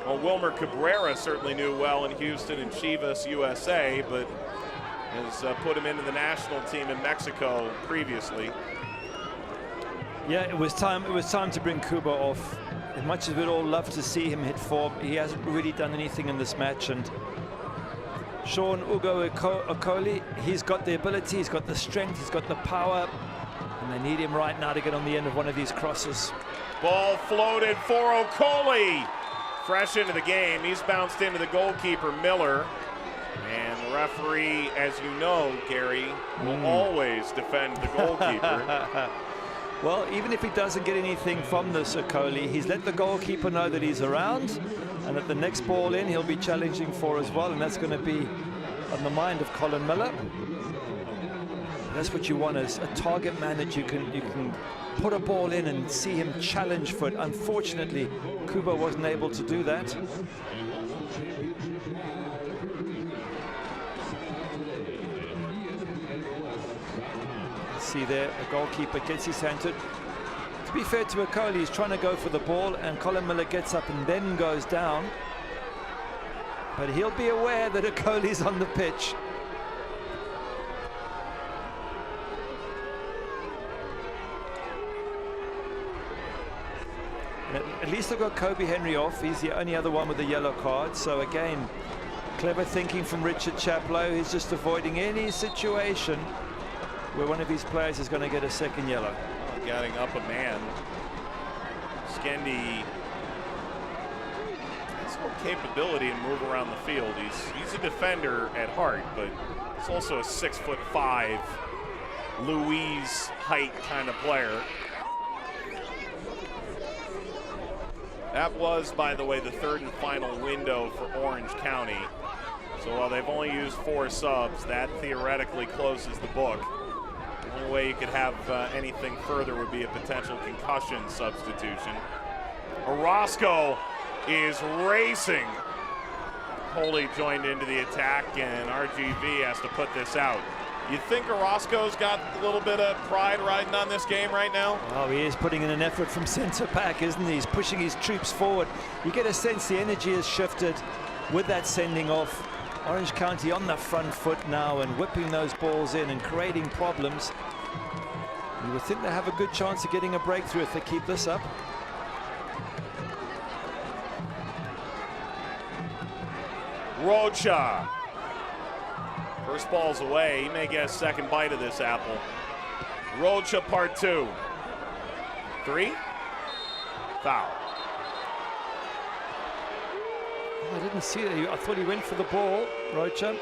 Wilmer Cabrera certainly knew well in Houston and Chivas USA, but has put him into the national team in Mexico previously. Yeah, it was time to bring Kubo off. As much as we'd all love to see him hit form, he hasn't really done anything in this match. And Sean Ugo Okoli, he's got the ability, he's got the strength, he's got the power, and they need him right now to get on the end of one of these crosses. Ball floated for Okoli. Fresh into the game, he's bounced into the goalkeeper, Miller. And the referee, as you know, Gary, will always defend the goalkeeper. Well, even if he doesn't get anything from this Okoli, he's let the goalkeeper know that he's around, and at the next ball in, he'll be challenging for as well, and that's going to be on the mind of Colin Miller. That's what you want, as a target man that you can put a ball in and see him challenge for it. Unfortunately, Kubo wasn't able to do that. See there, the goalkeeper gets his hand to it. To be fair to Okoli, he's trying to go for the ball, and Colin Miller gets up and then goes down. But he'll be aware that Okoli's on the pitch. At least they've got Kobe Henry off. He's the only other one with a yellow card. So again, clever thinking from Richard Chaplow. He's just avoiding any situation where one of his players is going to get a second yellow. Getting up a man. Skendy has more capability and move around the field. He's a defender at heart, but he's also a 6'5" Louise height kind of player. That was, by the way, the third and final window for Orange County. So while they've only used 4 subs, that theoretically closes the book. The only way you could have anything further would be a potential concussion substitution. Orozco is racing. Holy joined into the attack, and RGV has to put this out. You think Orozco's got a little bit of pride riding on this game right now? Oh, he is putting in an effort from centre back, isn't he? He's pushing his troops forward. You get a sense the energy has shifted with that sending off. Orange County on the front foot now and whipping those balls in and creating problems. You would think they have a good chance of getting a breakthrough if they keep this up. Rocha. First ball's away. He may get a second bite of this apple. Rocha part 2. 3. Foul. I didn't see it. I thought he went for the ball, Rocha.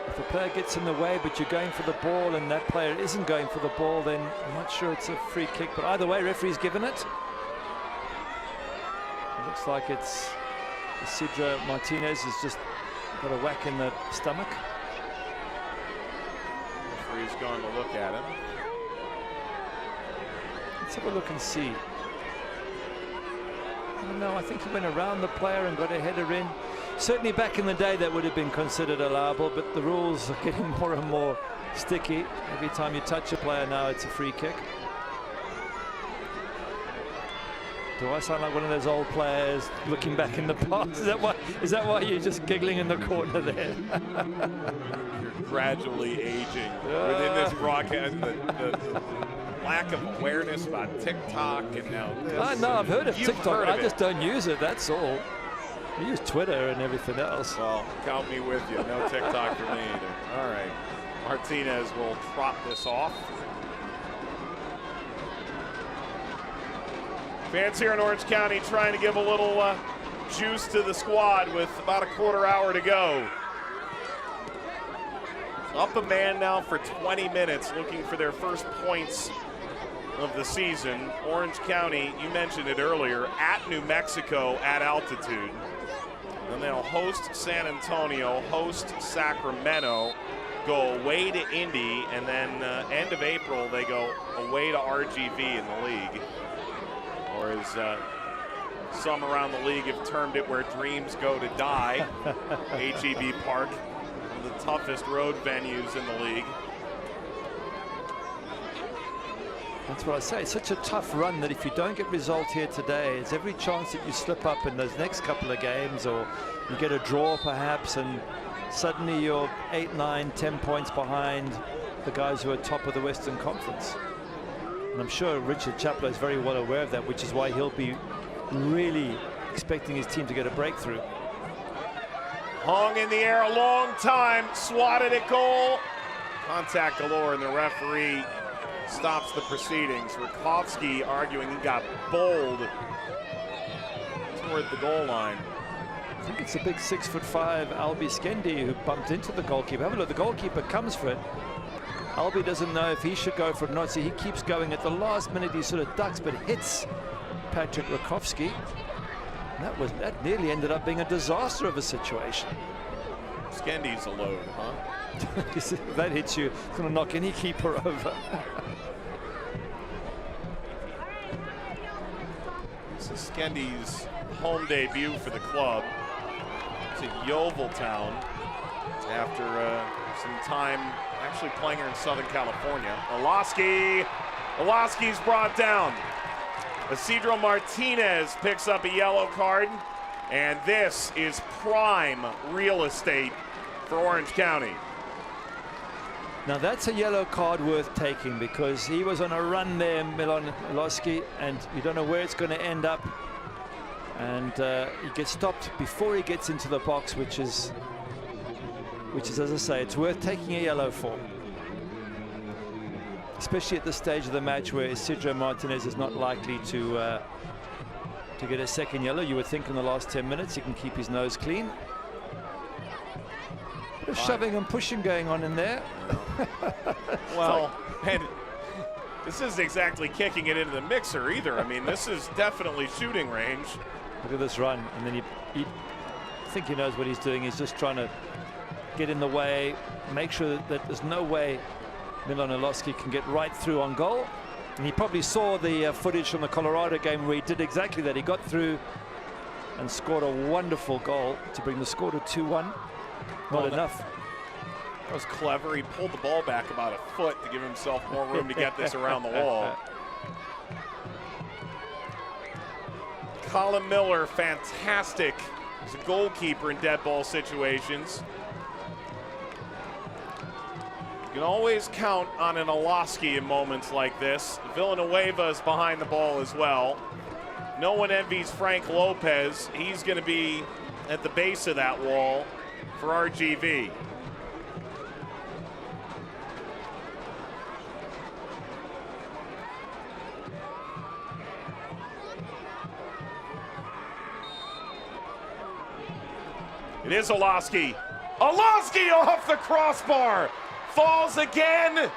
If a player gets in the way, but you're going for the ball and that player isn't going for the ball, then I'm not sure it's a free kick. But either way, referee's given it. It looks like it's Isidro Martinez has just got a whack in the stomach. Referee's going to look at him. Let's have a look and see. No, I think he went around the player and got a header in. Certainly back in the day that would have been considered allowable, but the rules are getting more and more sticky. Every time you touch a player now, it's a free kick. Do I sound like one of those old players looking back in the past? Is that why you're just giggling in the corner there? You're gradually aging within this broadcast. The lack of awareness about TikTok and now this. I know, I've heard of TikTok. I just don't use it, that's all. I use Twitter and everything else. Well, count me with you. No TikTok for me either. All right. Martinez will trot this off. Fans here in Orange County trying to give a little juice to the squad with about a quarter hour to go. Up a man now for 20 minutes looking for their first points of the season. Orange County, you mentioned it earlier, at New Mexico at altitude. Then they'll host San Antonio, host Sacramento, go away to Indy, and then end of April they go away to RGV in the league. Or as some around the league have termed it, where dreams go to die, HEB Park, one of the toughest road venues in the league. That's what I say. It's such a tough run that if you don't get results here today, it's every chance that you slip up in those next couple of games, or you get a draw perhaps, and suddenly you're 8, 9, 10 points behind the guys who are top of the Western Conference. And I'm sure Richard Chaplow is very well aware of that, which is why he'll be really expecting his team to get a breakthrough. Hung in the air a long time, swatted at goal. Contact galore, and the referee stops the proceedings. Rakowski arguing he got bowled toward the goal line. I think it's a big 6'5" Albi Skendi who bumped into the goalkeeper. Have a look, the goalkeeper comes for it. Albi doesn't know if he should go for it or not, so he keeps going. At the last minute he sort of ducks but hits Patrick Rakowski. That nearly ended up being a disaster of a situation. Skendi's a load, huh? If that hits you, it's going to knock any keeper over. This is Skendi's home debut for the club. It's at Yeoviltown after some time actually playing here in Southern California. Orozco's brought down. Isidro Martinez picks up a yellow card, and this is prime real estate for Orange County. Now that's a yellow card worth taking, because he was on a run there, Milan Orozco, and you don't know where it's going to end up. And he gets stopped before he gets into the box, which is, as I say, it's worth taking a yellow for. Especially at this stage of the match where Isidro Martinez is not likely to get a second yellow. You would think in the last 10 minutes he can keep his nose clean. Bit of shoving and pushing going on in there. Well, and this isn't exactly kicking it into the mixer either. I mean, this is definitely shooting range. Look at this run, and then I think he knows what he's doing. He's just trying to get in the way, make sure that there's no way Milan Orozco can get right through on goal. And he probably saw the footage from the Colorado game where he did exactly that. He got through and scored a wonderful goal to bring the score to 2-1. Not enough. That was clever. He pulled the ball back about a foot to give himself more room to get this around the wall. Colin Miller, fantastic. He's a goalkeeper in dead ball situations. You can always count on an Orozco in moments like this. Villanueva is behind the ball as well. No one envies Frank Lopez. He's going to be at the base of that wall for RGV. It is Orozco. Orozco off the crossbar. Falls again.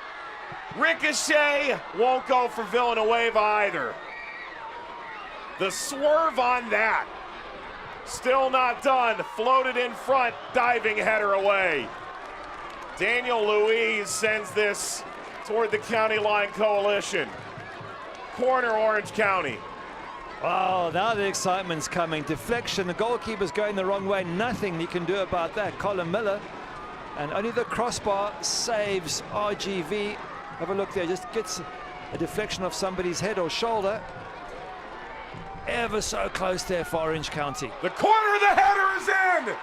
Ricochet won't go for Villanueva either. The swerve on that. Still not done. Floated in front. Diving header away. Daniel Luiz sends this toward the county line coalition. Corner, Orange County. Oh, now the excitement's coming. Deflection, the goalkeeper's going the wrong way. Nothing he can do about that. Colin Miller. And only the crossbar saves RGV. Have a look there, just gets a deflection off somebody's head or shoulder. ever so close there for Orange County. The corner of the header is in!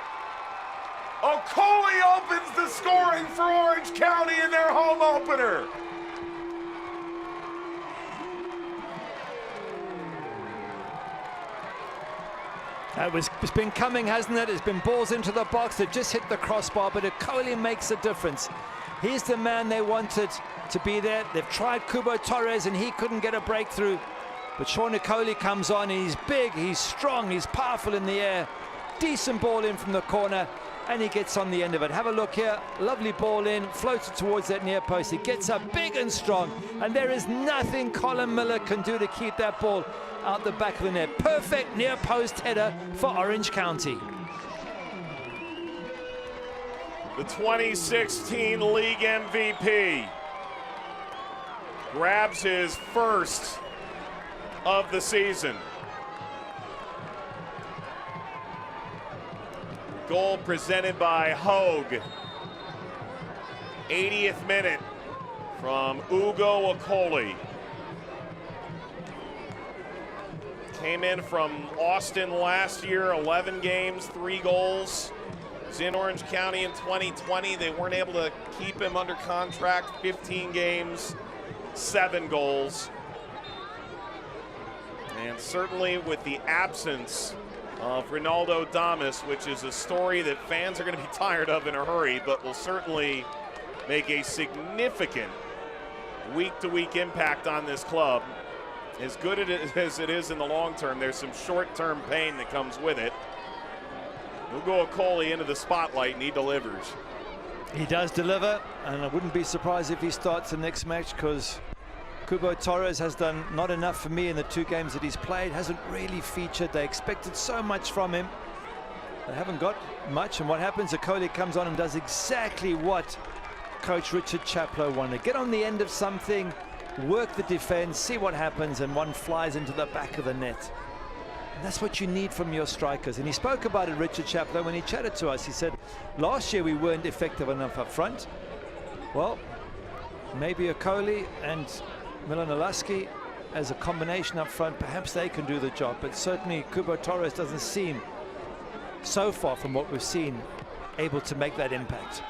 Okoli opens the scoring for Orange County in their home opener. It's been coming, hasn't it? It's been balls into the box that just hit the crossbar, but Okoli makes a difference. He's the man they wanted to be there. They've tried Kubo Torres and he couldn't get a breakthrough. But Sean Okoli comes on, and he's big, he's strong, he's powerful in the air. Decent ball in from the corner, and he gets on the end of it. Have a look here, lovely ball in, floated towards that near post. He gets up big and strong, and there is nothing Colin Miller can do to keep that ball out the back of the net. Perfect near post header for Orange County. The 2016 league MVP grabs his first of the season. Goal presented by Hogue. 80th minute from Ugo Okoli. Came in from Austin last year, 11 games, 3 goals. Was in Orange County in 2020. They weren't able to keep him under contract. 15 games, 7 goals. And certainly with the absence of Ronaldo Damas, which is a story that fans are going to be tired of in a hurry, but will certainly make a significant week-to-week impact on this club. As good as it is in the long term, there's some short-term pain that comes with it. Ugo Okoli into the spotlight, and he delivers. He does deliver, and I wouldn't be surprised if he starts the next match, because Kubo Torres has done not enough for me in the 2 games that he's played. Hasn't really featured. They expected so much from him. They haven't got much, and what happens? Okoli comes on and does exactly what Coach Richard Chaplow wanted. Get on the end of something, work the defense, see what happens, and one flies into the back of the net. And that's what you need from your strikers. And he spoke about it, Richard Chaplow, when he chatted to us. He said, last year we weren't effective enough up front. Well, maybe Okoli and Milan Olaski as a combination up front, perhaps they can do the job, but certainly Kubo Torres doesn't seem, so far from what we've seen, able to make that impact.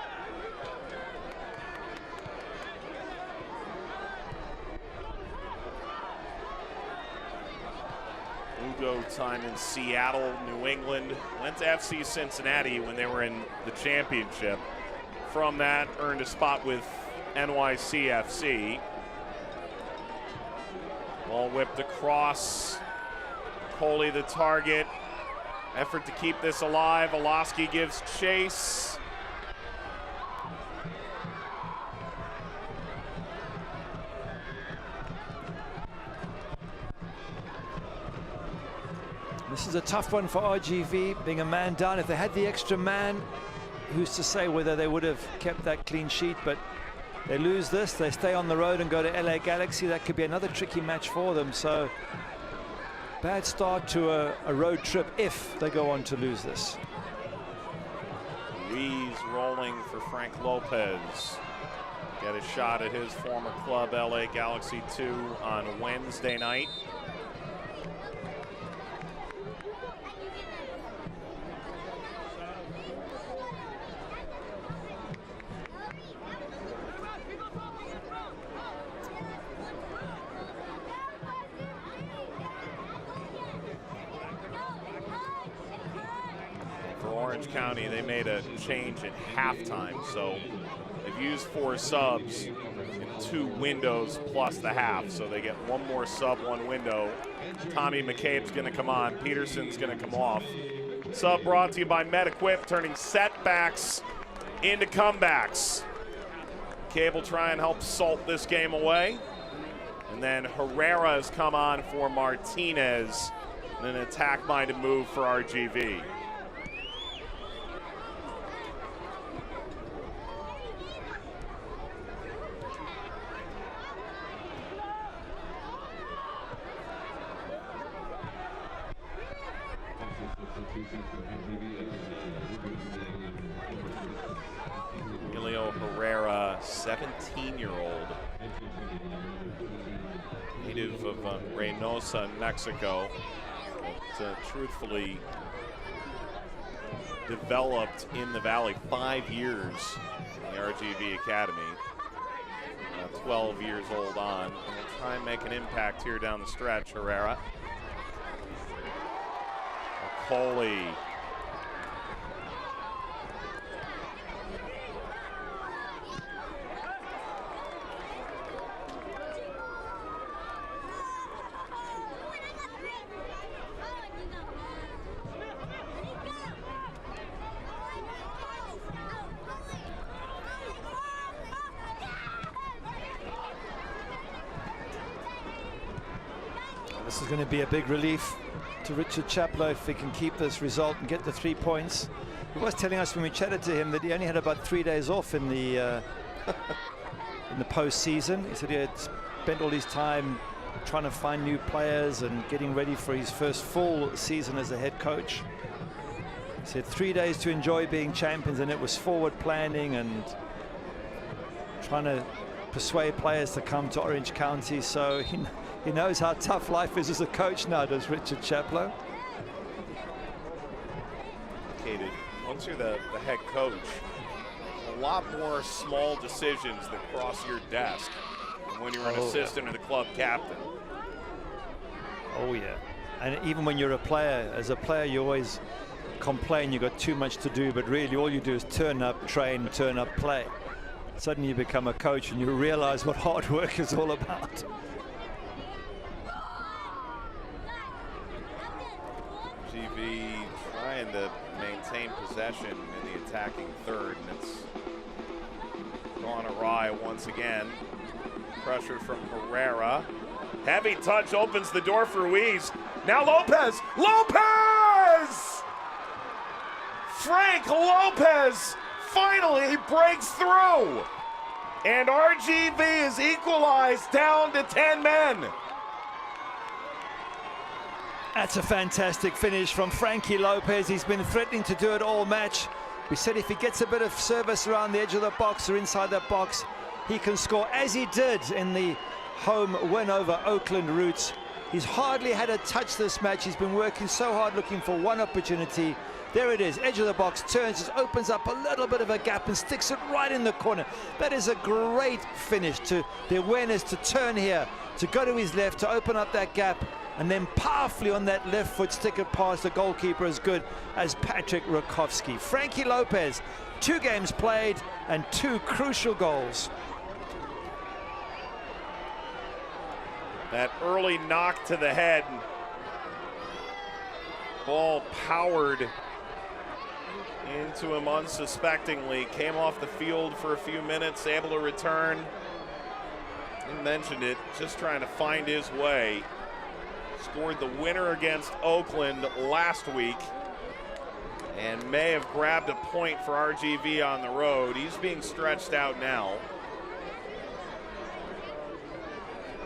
Ugo time in Seattle, New England, went to FC Cincinnati when they were in the championship. From that, earned a spot with NYCFC. Ball whipped across. Okoli the target. Effort to keep this alive. Olaski gives chase. This is a tough one for RGV, being a man down. If they had the extra man, who's to say whether they would have kept that clean sheet, but they lose this, they stay on the road and go to LA Galaxy. That could be another tricky match for them. So bad start to a road trip if they go on to lose this. Ruiz rolling for Frank Lopez. Get a shot at his former club, LA Galaxy 2, on Wednesday night. Orange County, they made a change at halftime, so they've used 4 subs in 2 windows plus the half, so they get 1 more sub, 1 window. Tommy McCabe's going to come on, Peterson's going to come off. Sub brought to you by MetaQuip, turning setbacks into comebacks. McCabe will try and help salt this game away. And then Herrera has come on for Martinez, and an attack-minded move for RGV. Emilio Herrera, 17-year-old, native of Reynosa, Mexico. truthfully developed in the Valley. 5 years in the RGV Academy. 12 years old on. And will try and make an impact here down the stretch. Herrera. Coley. This is going to be a big relief to Richard Chaplow if he can keep this result and get the 3 points. He was telling us when we chatted to him that he only had about 3 days off in the in the postseason. He said he had spent all his time trying to find new players and getting ready for his first full season as a head coach. He said 3 days to enjoy being champions, and it was forward planning and trying to persuade players to come to Orange County. So he knows how tough life is as a coach now, does Richard Chaplow. Once you're the head coach, a lot more small decisions that cross your desk than when you're an assistant or the club captain. Oh yeah, and even when you're a player, as a player you always complain you've got too much to do, but really all you do is turn up, train, turn up, play. Suddenly you become a coach and you realize what hard work is all about. GV trying to maintain possession in the attacking third, and it's gone awry once again. Pressure from Herrera. Heavy touch opens the door for Ruiz. Now Lopez! Lopez! Frank Lopez finally breaks through! And RGV is equalized down to 10 men. That's a fantastic finish from Frankie Lopez. He's been threatening to do it all match. We said if he gets a bit of service around the edge of the box or inside that box, he can score, as he did in the home win over Oakland Roots. He's hardly had a touch this match. He's been working so hard looking for one opportunity. There it is, edge of the box, turns, just opens up a little bit of a gap and sticks it right in the corner. That is a great finish, to the awareness to turn here, to go to his left, to open up that gap, and then powerfully on that left foot stick it past the goalkeeper as good as Patrick Rakowski. Frankie Lopez, 2 games played and 2 crucial goals. That early knock to the head. Ball powered into him unsuspectingly. Came off the field for a few minutes, able to return. He mentioned it, just trying to find his way. Scored the winner against Oakland last week and may have grabbed a point for RGV on the road. He's being stretched out now.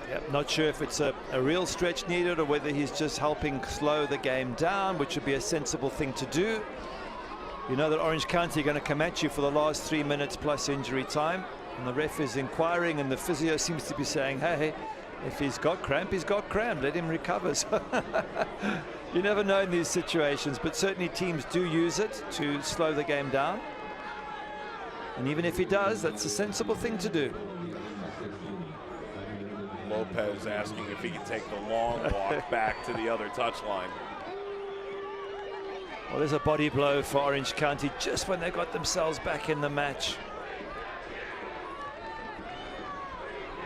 Yep, not sure if it's a real stretch needed or whether he's just helping slow the game down, which would be a sensible thing to do. You know that Orange County are going to come at you for the last 3 minutes plus injury time, and the ref is inquiring and the physio seems to be saying, hey, if he's got cramp, he's got cramp, let him recover. So you never know in these situations, but certainly teams do use it to slow the game down. And even if he does, that's a sensible thing to do. Lopez asking if he can take the long walk back to the other touchline. Well, there's a body blow for Orange County just when they got themselves back in the match.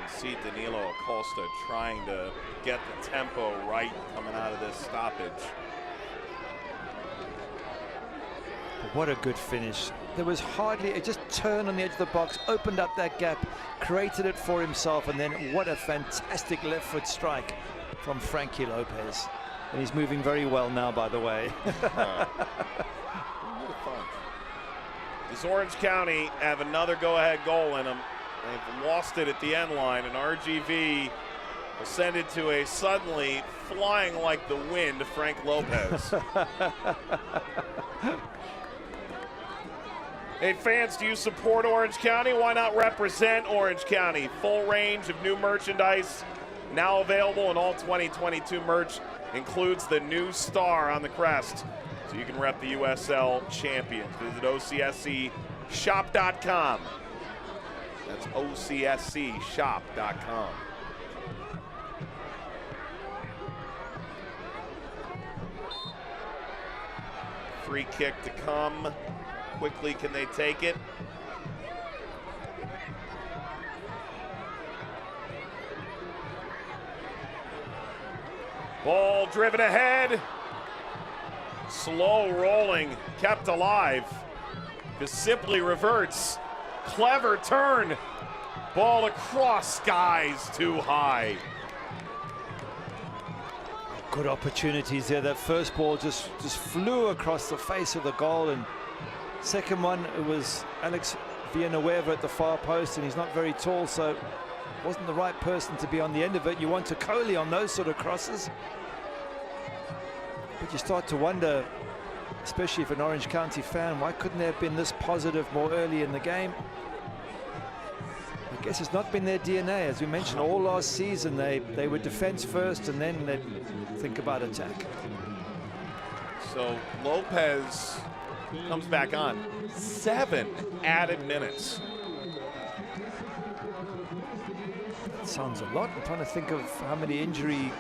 See Danilo Acosta trying to get the tempo right coming out of this stoppage. But what a good finish. There was hardly, it just turned on the edge of the box, opened up that gap, created it for himself, and then what a fantastic left foot strike from Frankie Lopez. And he's moving very well now, by the way. Does Orange County have another go-ahead goal in them? They've lost it at the end line, and RGV ascended to a suddenly flying like the wind Frank Lopez. Hey fans, do you support Orange County? Why not represent Orange County? Full range of new merchandise now available, and all 2022 merch includes the new star on the crest. So you can rep the USL champions. Visit OCSCshop.com. That's OCSCshop.com. Free kick to come. Quickly can they take it? Ball driven ahead. Slow rolling, kept alive. Just simply reverts. Clever turn. Ball across skies too high. Good opportunities there. That first ball just flew across the face of the goal, and second one, it was Alex Villanueva at the far post, and he's not very tall, so wasn't the right person to be on the end of it. You want to Coley on those sort of crosses. But you start to wonder, especially if an Orange County fan, why couldn't they have been this positive more early in the game? I guess it's not been their DNA. As we mentioned, all last season, they were defense first, and then they'd think about attack. So Lopez comes back on. 7 added minutes. That sounds a lot. I'm trying to think of how many injuries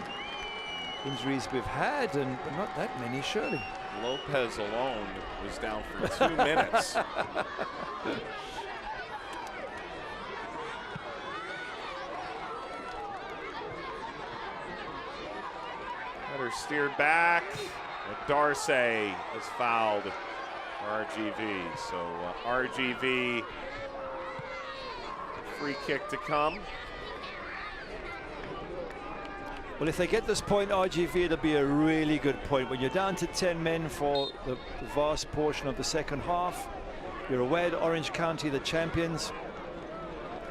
we've had, and not that many, surely. Lopez alone was down for 2 minutes. Header steered back. Darce is fouled for RGV. So RGV, free kick to come. Well, if they get this point, RGV, it'll be a really good point. When you're down to 10 men for the vast portion of the second half, you're away at Orange County, the champions.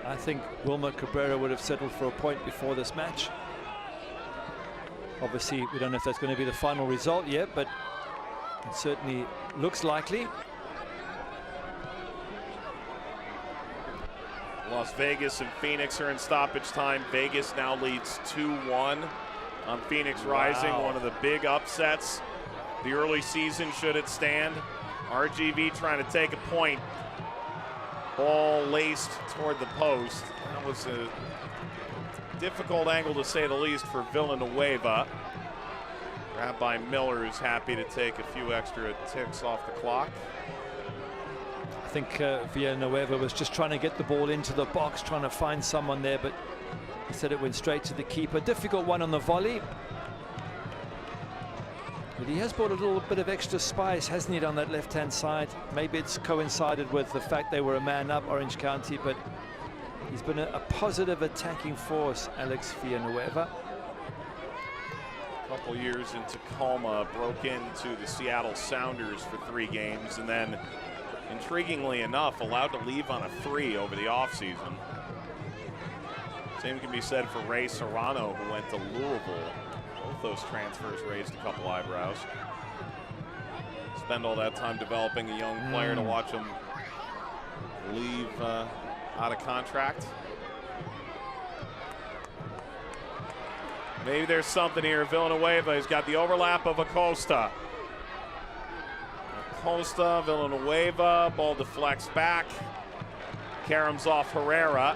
I think Wilmer Cabrera would have settled for a point before this match. Obviously, we don't know if that's going to be the final result yet, but it certainly looks likely. Las Vegas and Phoenix are in stoppage time. Vegas now leads 2-1 on Phoenix Rising. Wow. One of the big upsets the early season, should it stand. RGV trying to take a point. Ball laced toward the post. That was a difficult angle, to say the least, for Villanueva. Grabbed by Miller, who's happy to take a few extra ticks off the clock. I think Villanueva was just trying to get the ball into the box, trying to find someone there, but instead it went straight to the keeper. Difficult one on the volley. But he has brought a little bit of extra spice, hasn't he, on that left-hand side? Maybe it's coincided with the fact they were a man up, Orange County, but he's been a positive attacking force, Alex Villanueva. A couple years in Tacoma, broke into the Seattle Sounders for 3 games, and then, intriguingly enough, allowed to leave on a free over the offseason. Same can be said for Ray Serrano, who went to Louisville. Both those transfers raised a couple eyebrows. Spend all that time developing a young player to watch him leave out of contract. Maybe there's something here. Villanueva, he's got the overlap of Acosta. Acosta, Villanueva, ball deflects back. Karam's off Herrera.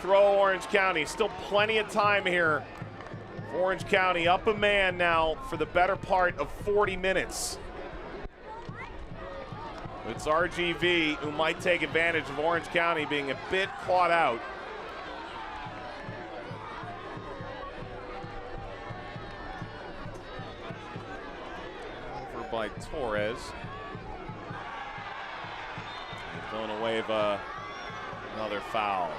Throw Orange County, still plenty of time here. Orange County up a man now for the better part of 40 minutes. It's RGV who might take advantage of Orange County being a bit caught out. Over by Torres. Villanueva, another foul.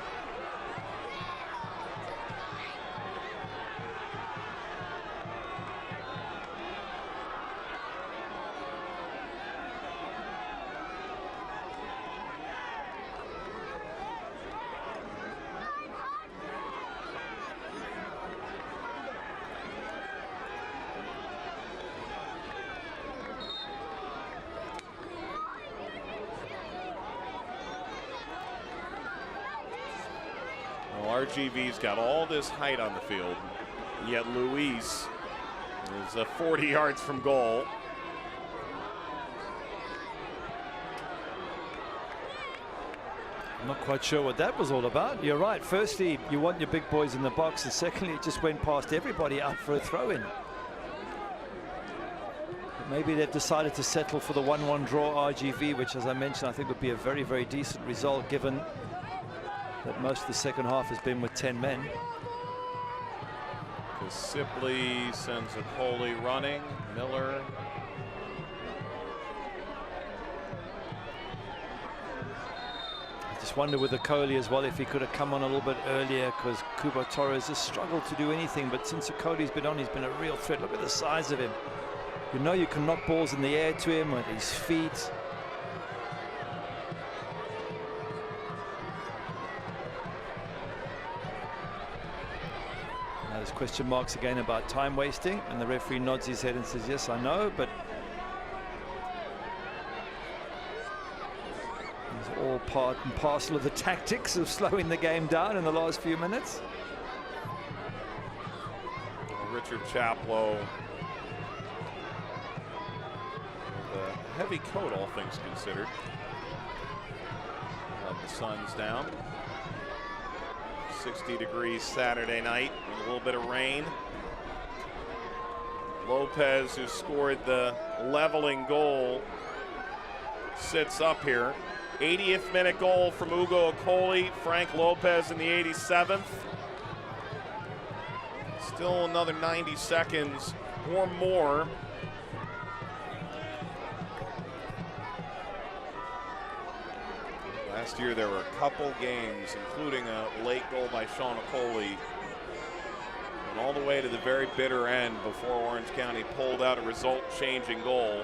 RGV's got all this height on the field, yet Luis is 40 yards from goal. I'm not quite sure what that was all about. You're right. Firstly, you want your big boys in the box, and secondly, it just went past everybody out for a throw-in. Maybe they've decided to settle for the 1-1 draw RGV, which, as I mentioned, I think would be a very, very decent result given that most of the second half has been with 10 men. Sipley sends a Coley running. Miller. I just wonder with the Coley as well if he could have come on a little bit earlier, because Kuba Torres has struggled to do anything, but since the Coley's been on, he's been a real threat. Look at the size of him. You know you can knock balls in the air to him with his feet. Now there's question marks again about time wasting, and the referee nods his head and says, yes, I know, but it's all part and parcel of the tactics of slowing the game down in the last few minutes. Richard Chaplow. A heavy coat, all things considered. The sun's down. 60 degrees Saturday night with a little bit of rain. Lopez, who scored the leveling goal, sits up here. 80th minute goal from Ugo Okoli. Frank Lopez in the 87th. Still another 90 seconds or more. Last year there were a couple games, including a late goal by Sean Okoli, and all the way to the very bitter end before Orange County pulled out a result-changing goal.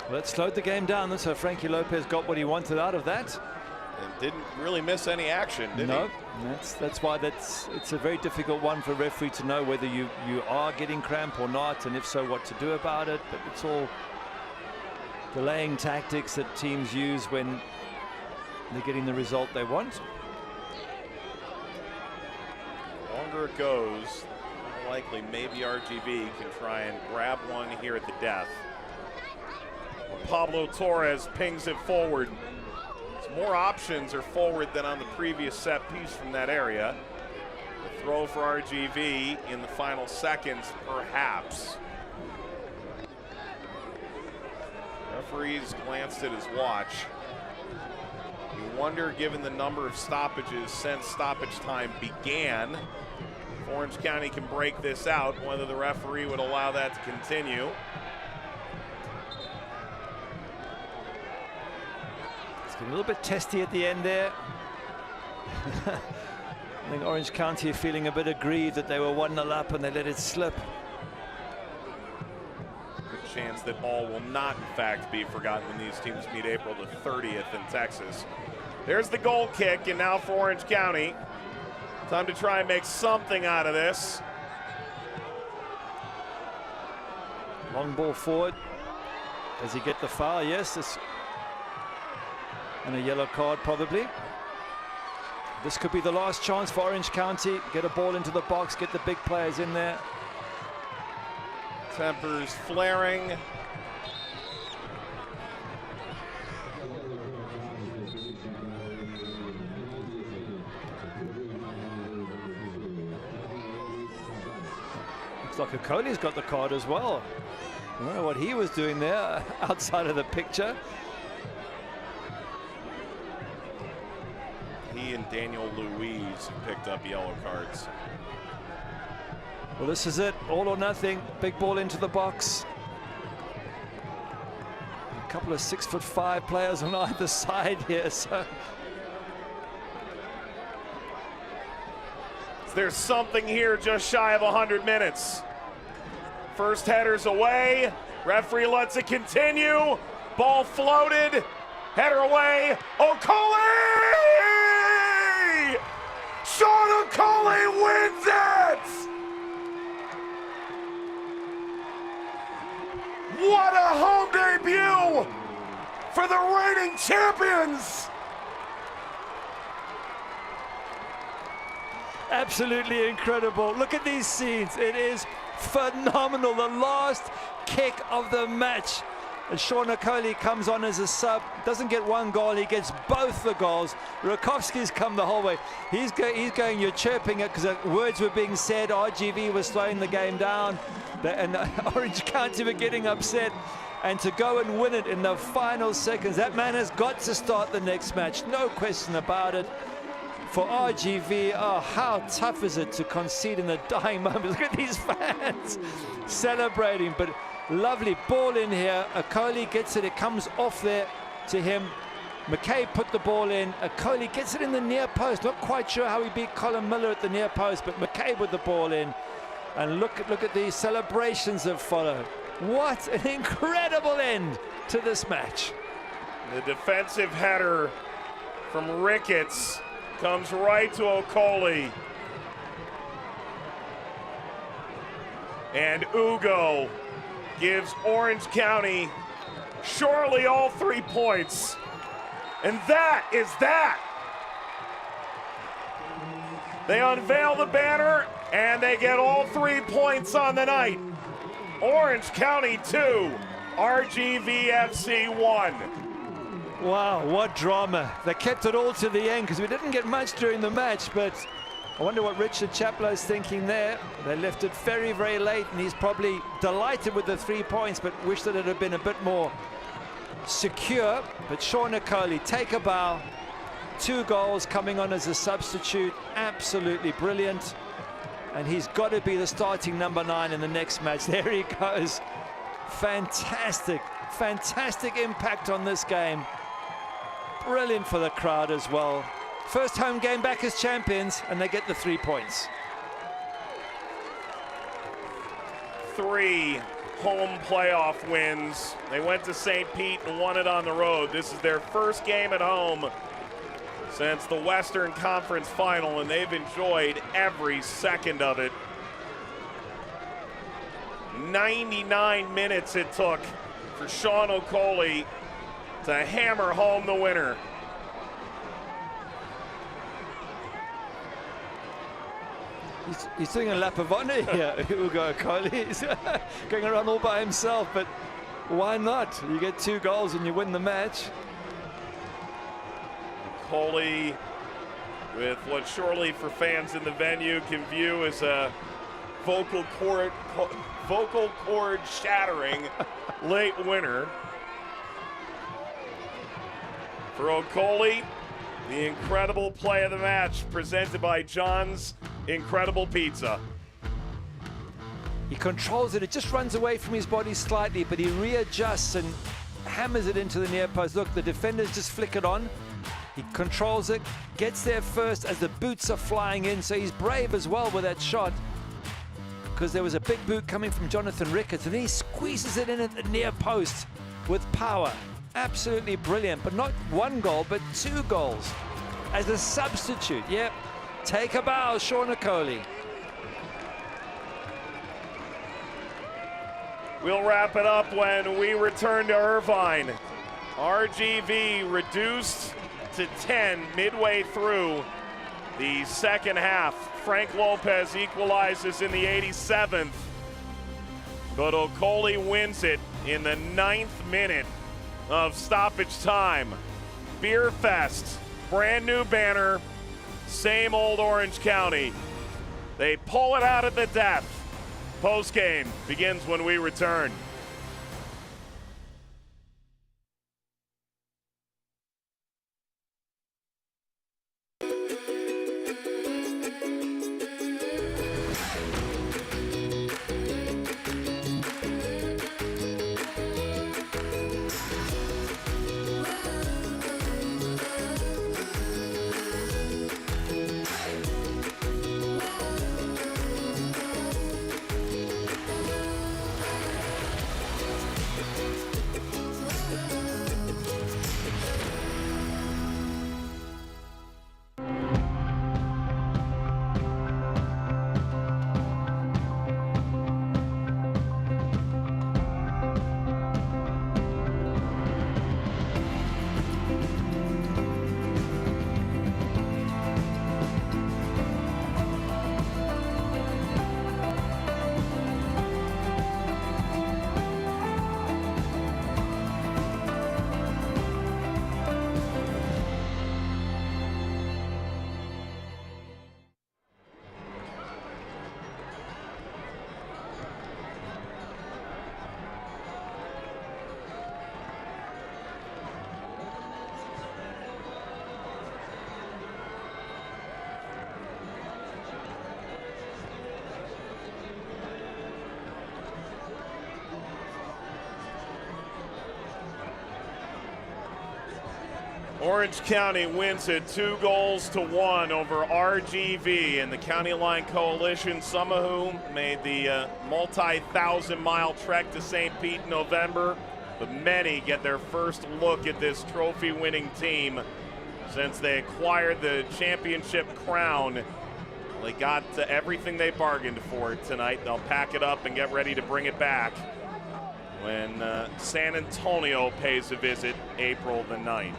Well, that slowed the game down, so Frankie Lopez got what he wanted out of that. And didn't really miss any action, did he? No, that's why it's a very difficult one for a referee to know whether you are getting cramp or not, and if so, what to do about it. But it's all delaying tactics that teams use when they're getting the result they want. The longer it goes, more likely maybe RGV can try and grab one here at the death. Pablo Torres pings it forward. More options are forward than on the previous set piece from that area. The throw for RGV in the final seconds, perhaps. Referees glanced at his watch. You wonder, given the number of stoppages since stoppage time began, if Orange County can break this out, whether the referee would allow that to continue. A little bit testy at the end there. I think Orange County are feeling a bit aggrieved that they were 1-0 up and they let it slip. Good chance that all will not, in fact, be forgotten when these teams meet April the 30th in Texas. There's the goal kick, and now for Orange County. Time to try and make something out of this. Long ball forward. Does he get the foul? Yes. And a yellow card probably. This could be the last chance for Orange County. Get a ball into the box, get the big players in there. Tempers flaring. Looks like Okoli's got the card as well. I don't know what he was doing there outside of the picture. He and Daniel Louise picked up yellow cards. Well, this is it, all or nothing. Big ball into the box. A couple of 6'5" players on either side here, so. There's something here just shy of 100 minutes. First header's away. Referee lets it continue. Ball floated. Header away. Okoli! Shot Sean O'Coley wins it! What a home debut for the reigning champions! Absolutely incredible. Look at these scenes. It is phenomenal. The last kick of the match. And Sean O'Coley comes on as a sub, doesn't get one goal, he gets both the goals. Rakovsky's come the whole way. He's going, you're chirping it because words were being said. RGV was slowing the game down. And Orange County were getting upset. And to go and win it in the final seconds, that man has got to start the next match. No question about it. For RGV, oh, how tough is it to concede in the dying moments. Look at these fans celebrating, but lovely ball in here. O'Coley gets it, it comes off there to him. McKay put the ball in. O'Coley gets it in the near post. Not quite sure how he beat Colin Miller at the near post, but McKay with the ball in. And look at these celebrations that follow. What an incredible end to this match. The defensive header from Ricketts comes right to O'Coley. And Ugo gives Orange County surely all 3 points. And that is that. They unveil the banner and they get all 3 points on the night. Orange County 2, RGVFC 1. Wow, what drama. They kept it all to the end because we didn't get much during the match, but I wonder what Richard Chaplow's thinking there. They left it very, very late, and he's probably delighted with the 3 points, but wished that it had been a bit more secure. But Sean O'Coley, take a bow. 2 goals coming on as a substitute. Absolutely brilliant. And he's got to be the starting number 9 in the next match. There he goes. Fantastic, fantastic impact on this game. Brilliant for the crowd as well. First home game back as champions, and they get the 3 points. 3 home playoff wins. They went to St. Pete and won it on the road. This is their first game at home since the Western Conference Final, and they've enjoyed every second of it. 99 minutes it took for Sean O'Coley to hammer home the winner. He's doing a lap of honor here, Ugo O'Coley. He's going around all by himself, but why not? You get 2 goals and you win the match. O'Coley with what surely for fans in the venue can view as a vocal cord shattering late winner. For O'Coley, the incredible play of the match presented by John's Incredible Pizza. He controls it, it just runs away from his body slightly, but he readjusts and hammers it into the near post. Look, the defenders just flick it on. He controls it, gets there first as the boots are flying in, so he's brave as well with that shot, because there was a big boot coming from Jonathan Ricketts, and he squeezes it in at the near post with power. Absolutely brilliant, but not 1 goal, but 2 goals as a substitute. Yep, take a bow, Sean O'Coley. We'll wrap it up when we return to Irvine. RGV reduced to 10 midway through the second half. Frank Lopez equalizes in the 87th, but O'Coley wins it in the 9th minute of stoppage time. Beer Fest, brand new banner, same old Orange County. They pull it out at the death. Postgame begins when we return. Orange County wins it 2-1 over RGV and the County Line Coalition, some of whom made the multi-thousand-mile trek to St. Pete in November, but many get their first look at this trophy-winning team since they acquired the championship crown. They got everything they bargained for tonight. They'll pack it up and get ready to bring it back when San Antonio pays a visit April the 9th.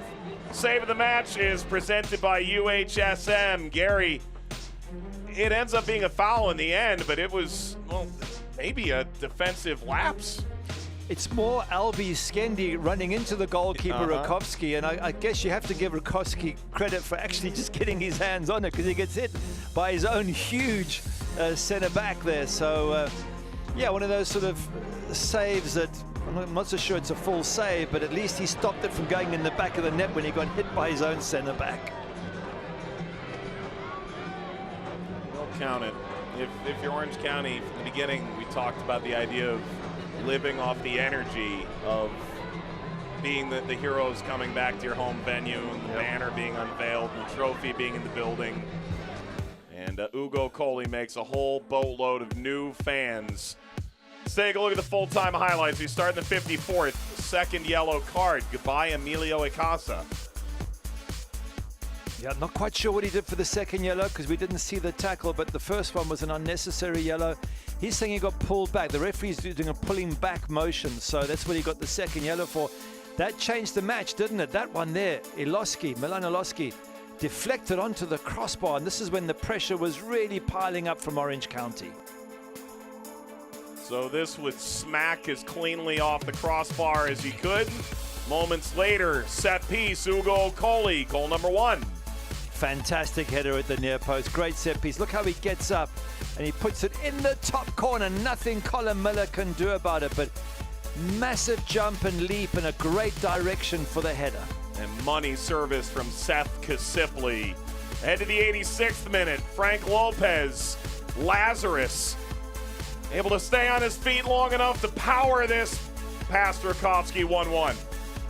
Save of the match is presented by UHSM. Gary, it ends up being a foul in the end, but it was, well, maybe a defensive lapse. It's more Albie Skendi running into the goalkeeper, Rakowski, and I guess you have to give Rakowski credit for actually just getting his hands on it because he gets hit by his own huge center back there. So, yeah, one of those sort of saves that I'm not so sure it's a full save, but at least he stopped it from going in the back of the net when he got hit by his own center back. Well counted. If you're Orange County, from the beginning, we talked about the idea of living off the energy of being the heroes coming back to your home venue and the banner being unveiled and the trophy being in the building. And Ugo Coley makes a whole boatload of new fans. Let's take a look at the full-time highlights. We start in the 54th, second yellow card. Goodbye, Emilio Icaza. Yeah, not quite sure what he did for the second yellow because we didn't see the tackle, but the first one was an unnecessary yellow. He's saying he got pulled back. The referee's doing a pulling back motion, so that's what he got the second yellow for. That changed the match, didn't it? That one there, Milan Iloski, deflected onto the crossbar, and this is when the pressure was really piling up from Orange County. So this would smack as cleanly off the crossbar as he could. Moments later, set piece, Ugo Coley, goal number 1. Fantastic header at the near post. Great set piece. Look how he gets up and he puts it in the top corner. Nothing Colin Miller can do about it, but massive jump and leap and a great direction for the header. And money service from Seth Kasipli. Ahead to the 86th minute, Frank Lopez, Lazarus, able to stay on his feet long enough to power this past Rakowski 1-1.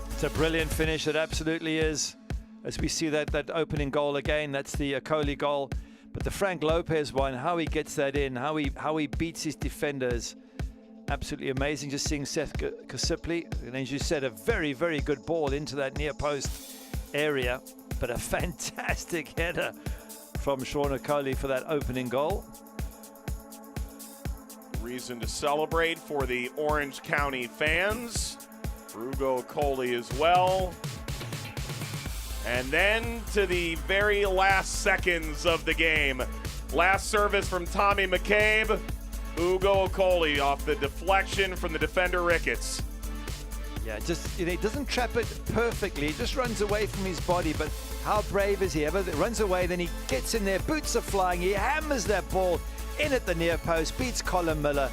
It's a brilliant finish, it absolutely is. As we see that opening goal again, that's the Coley goal. But the Frank Lopez one, how he gets that in, how he beats his defenders, absolutely amazing. Just seeing Seth Kasipli, and as you said, a very, very good ball into that near post area, but a fantastic header from Sean Coley for that opening goal. Reason to celebrate for the Orange County fans. Ugo Coley as well. And then to the very last seconds of the game. Last service from Tommy McCabe. Ugo Coley off the deflection from the defender Ricketts. Yeah, just, he doesn't trap it perfectly. He just runs away from his body, but how brave is he ever? Runs away, then he gets in there, boots are flying, he hammers that ball in at the near post, beats Colin Miller.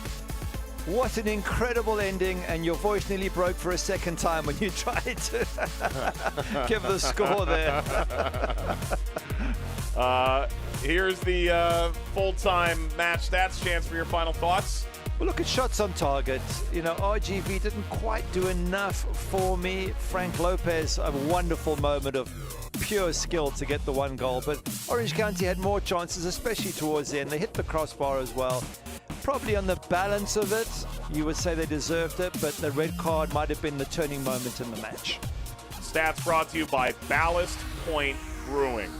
What an incredible ending, and your voice nearly broke for a second time when you tried to give the score there. Here's the full-time match stats. Chance for your final thoughts. Well, look at shots on target. You know, RGV didn't quite do enough for me. Frank Lopez, a wonderful moment of pure skill to get the one goal, but Orange County had more chances, especially towards the end. They hit the crossbar as well. Probably on the balance of it, you would say they deserved it, but the red card might have been the turning moment in the match. Stats brought to you by Ballast Point Brewing.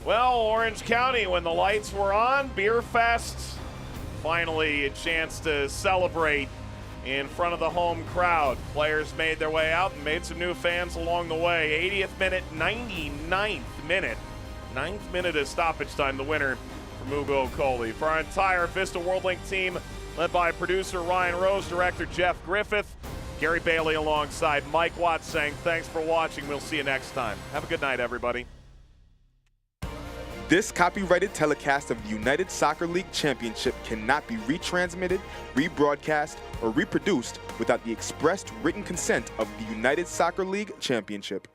Well, Orange County, when the lights were on, Beer Fest, finally a chance to celebrate in front of the home crowd. Players made their way out and made some new fans along the way. 80th minute, 99th minute. 9th minute of stoppage time, the winner from Ugo Coley. For our entire Vista WorldLink team, led by producer Ryan Rose, director Jeff Griffith, Gary Bailey alongside Mike Watts saying thanks for watching. We'll see you next time. Have a good night, everybody. This copyrighted telecast of the United Soccer League Championship cannot be retransmitted, rebroadcast, or reproduced without the expressed written consent of the United Soccer League Championship.